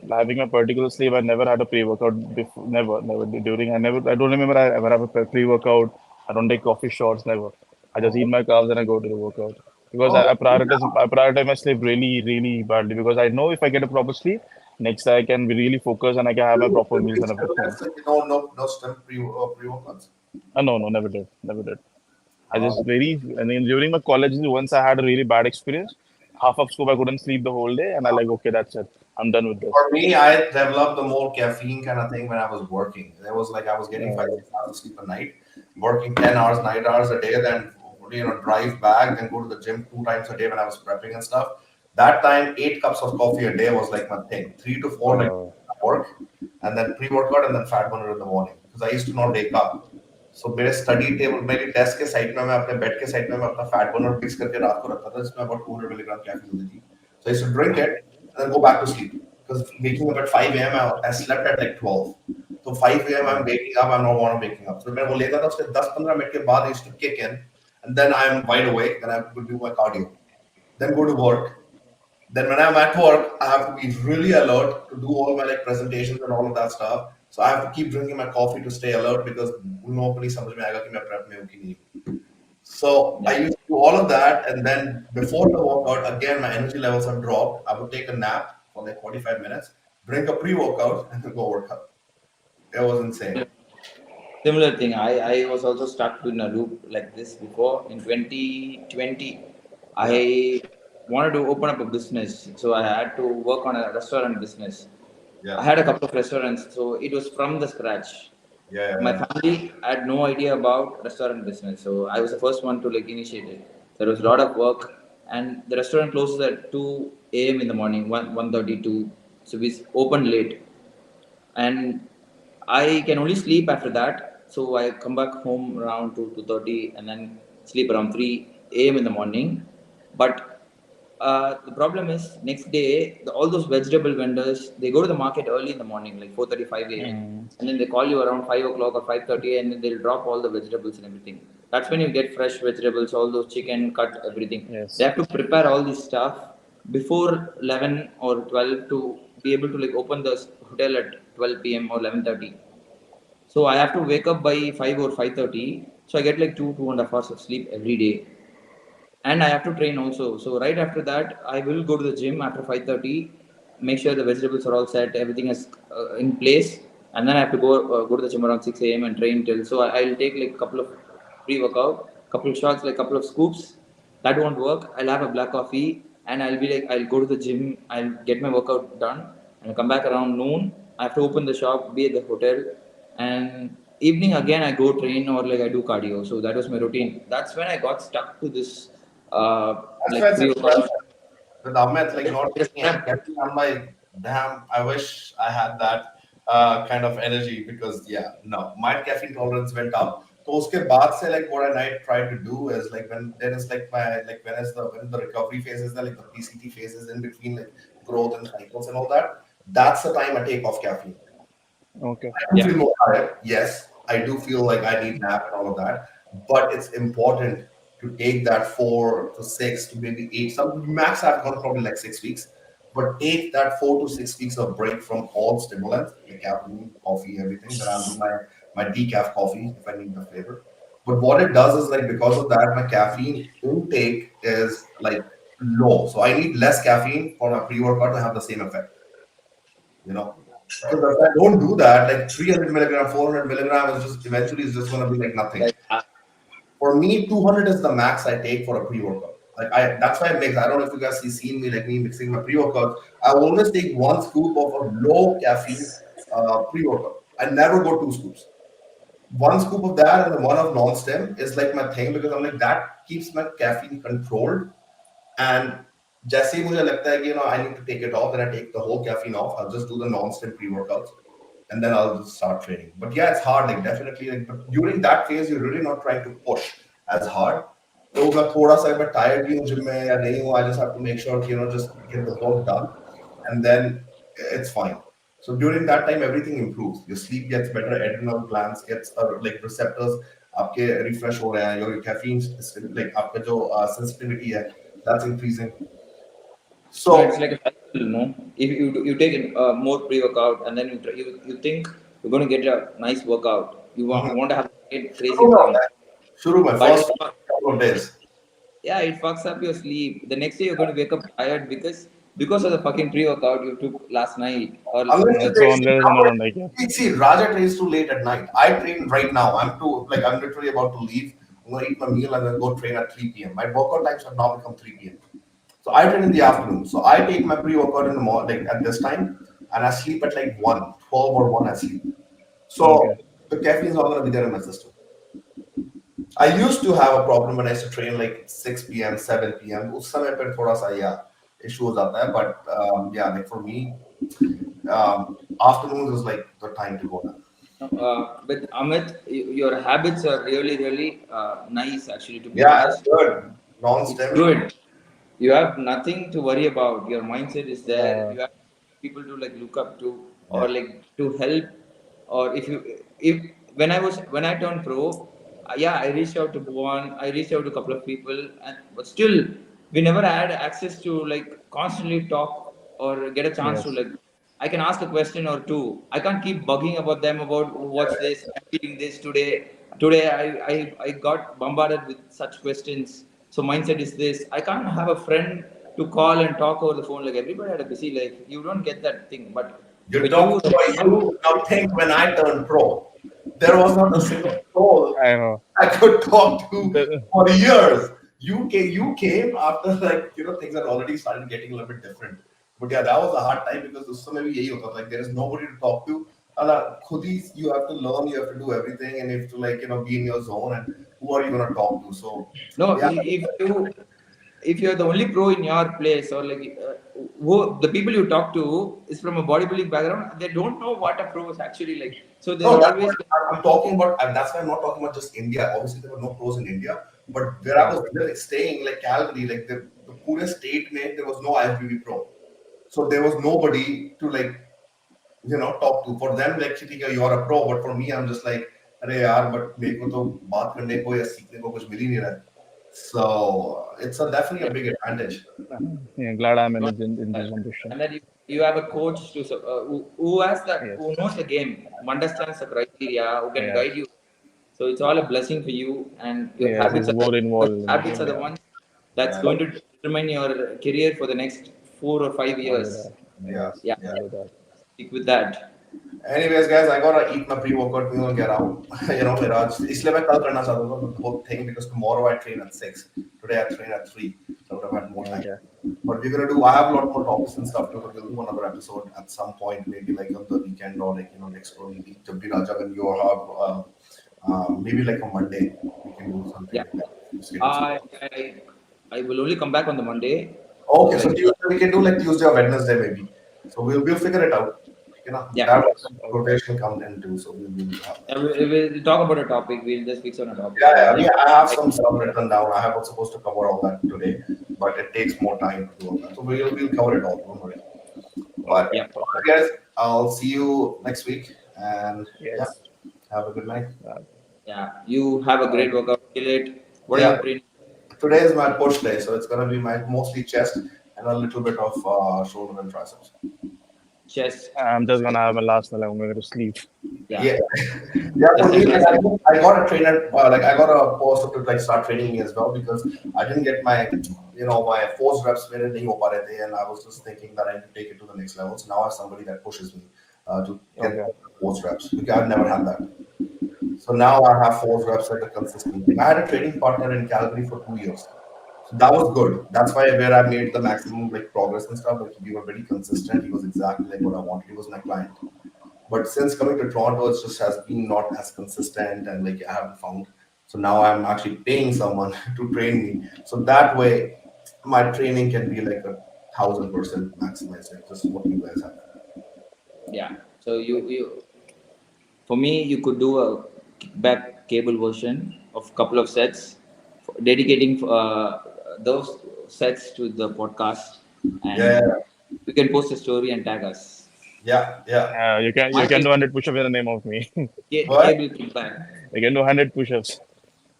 having a particular sleep, I never had a pre-workout before. Never during. I don't remember I ever have a pre-workout. I don't take coffee shots. Never. I just eat my carbs and I go to the workout because Oh, I prioritize my sleep really badly because I know if I get a proper sleep, next day I can be really focused and I can have my proper meals and everything. so you know, no stem pre workouts. No, no, never did. Never did. I mean, during my college, once I had a really bad experience. Half of school, I couldn't sleep the whole day, and I like, okay, that's it. I'm done with this. For me, I developed the more caffeine kind of thing when I was working. There was like I was getting five, Uh, 6 hours of sleep a night, working 10 hours, 9 hours a day, then drive back, then go to the gym 2 times a day when I was prepping and stuff. That time, 8 cups of coffee a day was like my thing. 3 to 4 like uh, work, and then pre-workout, and then fat burner in the morning because I used to not wake up. So मेरे study table मेरी desk के side में मैं अपने bed के side में मैं अपना फैट बर्नर मिक्स करके रात को रखता था जिसमें about 200 milligram caffeine होती थी. So I used to drink it and then go back to sleep because waking up at 5 a.m. I slept at like 12. So 5 a.m. I'm waking up. I'm not want to waking up. So मैं वो लेता था उसके 10-15 minute के बाद I used to kick in and then I'm wide awake. Then I would do my cardio. Then go to work. Then when I'm at work, I have to be really alert to do all my like presentations and all of that stuff. So I have to keep drinking my coffee to stay alert because nobody समझ में आएगा कि मैं prep में हूँ कि नहीं. So I Yeah. used to do all of that, and then before the workout, again my energy levels have dropped. I would take a nap for like 45 minutes, drink a pre-workout, and then go work out. It was insane. Similar thing. I was also stuck in a loop like this before in 2020. Yeah. I wanted to open up a business, so I had to work on a restaurant business. I Yeah. had a couple of restaurants, so it was from the scratch. Yeah. My Yeah. family had no idea about restaurant business, so I was the first one to like initiate it. There was a lot of work, and the restaurant closes at 2 a.m. in the morning, 1:32. So we opened late, and I can only sleep after that. So I come back home around 2:30, and then sleep around 3 a.m. in the morning. But the problem is next day all those vegetable vendors they go to the market early in the morning, like 4:35 a.m. Mm. And then they call you around 5 o'clock or 5:30, and then they'll drop all the vegetables and everything. That's when you get fresh vegetables, all those chicken cut, everything. They Yes. have to prepare all this stuff before 11 or 12 to be able to like open the hotel at 12 p.m. or 11:30. So I have to wake up by 5 or 5:30. So I get like 2.5 hours of sleep every day, and I have to train also. So right after that, I will go to the gym after 5:30, make sure the vegetables are all set, everything is in place, and then I have to go to the gym around 6 a.m. and train till. So I'll take like a couple of pre-workout, couple of shots, like couple of scoops. That won't work. I'll have a black coffee, and I'll be like, I'll go to the gym, I'll get my workout done, and I'll come back around noon. I have to open the shop, be at the hotel, and evening again I go train or like I do cardio. So that was my routine. That's when I got stuck to this That's why like it's pre-workout. impressive. With Amit, like not It is taking any prep. caffeine, I'm like, damn, I wish I had that kind of energy because yeah, no, my caffeine tolerance went up. So उसके बाद से like what I try to do is like when there is like my like when the recovery phase is there, like the PCT phase is in between like growth and cycles and all that. That's the time I take off caffeine. Okay. I do Yeah. feel more tired. Yes, I do feel like I need nap and all of that. But it's important to take that 4 to 6 to maybe 8. Some max I've gone probably like 6 weeks. But take that 4 to 6 weeks of break from all stimulants, like caffeine, coffee, everything. Then I'll do my decaf coffee if I need the flavor. But what it does is like because of that, my caffeine intake is like low. So I need less caffeine for my pre-workout to have the same effect, you know. Because if I don't do that, like 300 milligram, 400 milligram is just eventually is just gonna be like nothing. Like, For me, 200 is the max I take for a pre-workout. Like I that's why I mix. I don't know if you guys see seen me like me mixing my pre-workouts. I always take one scoop of a low caffeine pre-workout. I never go 2 scoops. One scoop of that and then one of non-stem is like my thing because I'm like that keeps my caffeine controlled. And जैसे ही मुझे लगता है कि I need to take it off, then I take the whole caffeine off. I'll just do the non-stim pre-workouts, and then I'll just start training. But yeah, it's hard, like definitely. Like, but during that phase, you're really not trying to push as hard. तो मैं थोड़ा सा मैं tired भी हूँ gym में या नहीं हूँ, I just have to make sure कि just get the work done, and then it's fine. So during that time, everything improves. Your sleep gets better, adrenal glands gets like receptors आपके refresh हो रहे हैं, your caffeine like आपका जो sensitivity है that's increasing. no, it's So like a cycle, no? If you take more pre-workout and then you think you're going to get a nice workout, you want to have a crazy शुरू में form, होता है, शुरू में but first couple of days. yeah, it fucks up your sleep. The next day you're going to wake up tired because of the fucking pre-workout you took last night or Unless you That's train, on see, there is another one like yeah. Raja trains too late at night. I train right now. I'm literally about to leave. I'm gonna eat my meal and then go train at 3 p.m. My workout times have now become 3 p.m. So I train in the afternoon. So I take my pre-workout in the morning, like at this time, and I sleep at like 1, 12 or 1 I sleep. Okay. So the caffeine is not gonna be there in my system. I used to have a problem when I used to train like 6 p.m., 7 p.m. उस समय पर थोड़ा सा yeah issue हो जाता है. But yeah, like for me, afternoons is like the time to go now. With Amit, your habits are really, really nice, actually, to be Yeah, it's honest. good. It's Non-stem. good. You have nothing to worry about. Your mindset is there. Uh, You have people to like look up to or Yeah. like to help. Or if when I turned pro, yeah, I reached out to Bhuwan. I reached out to a couple of people, and but still, we never had access to like constantly talk or get a chance to yes. like. I can ask a question or two. I can't keep bugging about them about what's this. I'm feeling this today. Today I got bombarded with such questions. So mindset is this. I can't have a friend to call and talk over the phone. Like everybody had a busy life. You don't get that thing. But You're with you, talking about you. Now think when I turned pro, there was not a single soul I know. I could talk to The, for years. you came after like things had already started getting a little bit different. But yeah, that was a hard time because उस समय भी यही होता था, like there is nobody to talk to. And खुद ही you have to learn, you have to do everything, and you have to like be in your zone. And who are you gonna talk to? So No, yeah, if you're the only pro in your place, or like who the people you talk to is from a bodybuilding background, they don't know what a pro is actually like. So no, they're that's always what I'm talking about, and that's why I'm not talking about just India. Obviously, there were no pros in India, but where I yeah. was like, staying, like Calgary, like the poorest state, man, there was no IFBB pro, so there was nobody to like talk to. For them, like ठीक है, you're a pro, but for me, I'm just like, अरे यार, but मेरे को तो बात करने को या सीखने को कुछ मिल ही नहीं रहा है. So it's definitely a big advantage. Yeah, glad I'm in, No, in this generation. and then you have a coach who has that, Yes. who knows the game, who understands the criteria, who can Yes. guide you. So it's all a blessing for you, and your Yes, habits it's are more because involved. habits are the ones that's going to determine your career for the next 4 or 5 years. Yeah, Yeah, yeah. stick with that. Anyways, guys, I gotta eat my pre-workout meal and get out. मेरा इसलिए मैं कल करना चाहता था the whole thing because tomorrow I train at 6. Today I train at 3. So I would have had more time. Okay. But we're gonna do. I have a lot more topics and stuff too. So we'll do another episode at some point, maybe like on the weekend or like next week. जब भी राजा when you have maybe like a Monday we can do something Yeah. like that. Schedule I will only come back on the Monday. Okay, so Like, Tuesday we can do like Tuesday or Wednesday maybe. So we'll figure it out. yeah. That Okay. rotation come into, so we'll have that. We'll talk about a topic. We'll just fix on a topic. Yeah. I have some stuff written down. I was supposed to cover all that today, but it takes more time to do all that. So we'll cover it all. Don't worry. But Yeah. alright, guys, I'll see you next week, and Yes. have a good night. Yeah. You have a great workout. Kill it. What are Yeah. you training? Today is my push day, so it's gonna be my mostly chest and a little bit of shoulder and triceps. Chest. I'm just gonna have a last meal. I'm going to sleep. Yeah. Yeah. For me, like, I got a trainer. Like I got a post to like start training me as well because I didn't get my my force reps मेरे नहीं हो पा रहे थे, and I was just thinking that I need to take it to the next level. So now I have somebody that pushes me to get force reps because I've never had that. So now I have force reps at a consistent thing. I had a training partner in Calgary for 2 years. So that was good. That's why where I made the maximum like progress and stuff. Like we were very consistent. He was exactly like what I wanted. He was my client. But since coming to Toronto, it just has been not as consistent and like I haven't found. So now I'm actually paying someone to train me. So that way, my training can be like 1,000% maximized. Like just what you guys have. Yeah. So you for me, you could do a kickback cable version of couple of sets, dedicating those sets to the podcast, and you can post a story and tag us. Yeah. You can do 100 push-ups in the name of me. What? Cable kickback. You can do 100 push-ups.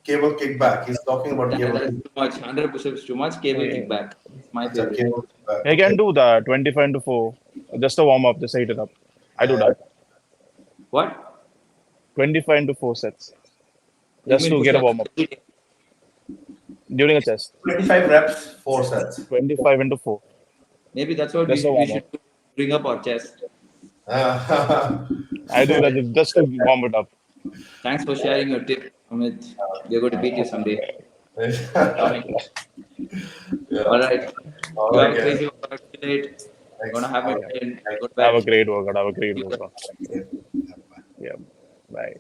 Cable kickback. He's talking about cable That's kickback. too much. 100 push-ups too much. Cable kickback. It's my It's a favorite. cable kickback. You can do that 25 into 4. Just a warm up. Just heat it up. I do that. What? 25 into 4 sets. You Just mean to get a push-ups warm up every day? during a chest. 25 reps, 4 sets. 25 into 4. Maybe that's what That's a we warm should up. do. Bring up our chest. I do that just to warm it up. Thanks for sharing your tip, Amit. We're going to beat you someday. All right. You have a crazy workout. Gonna have it. Go to bed. Have a great workout. Have a great workout. Yeah. Yeah. Bye.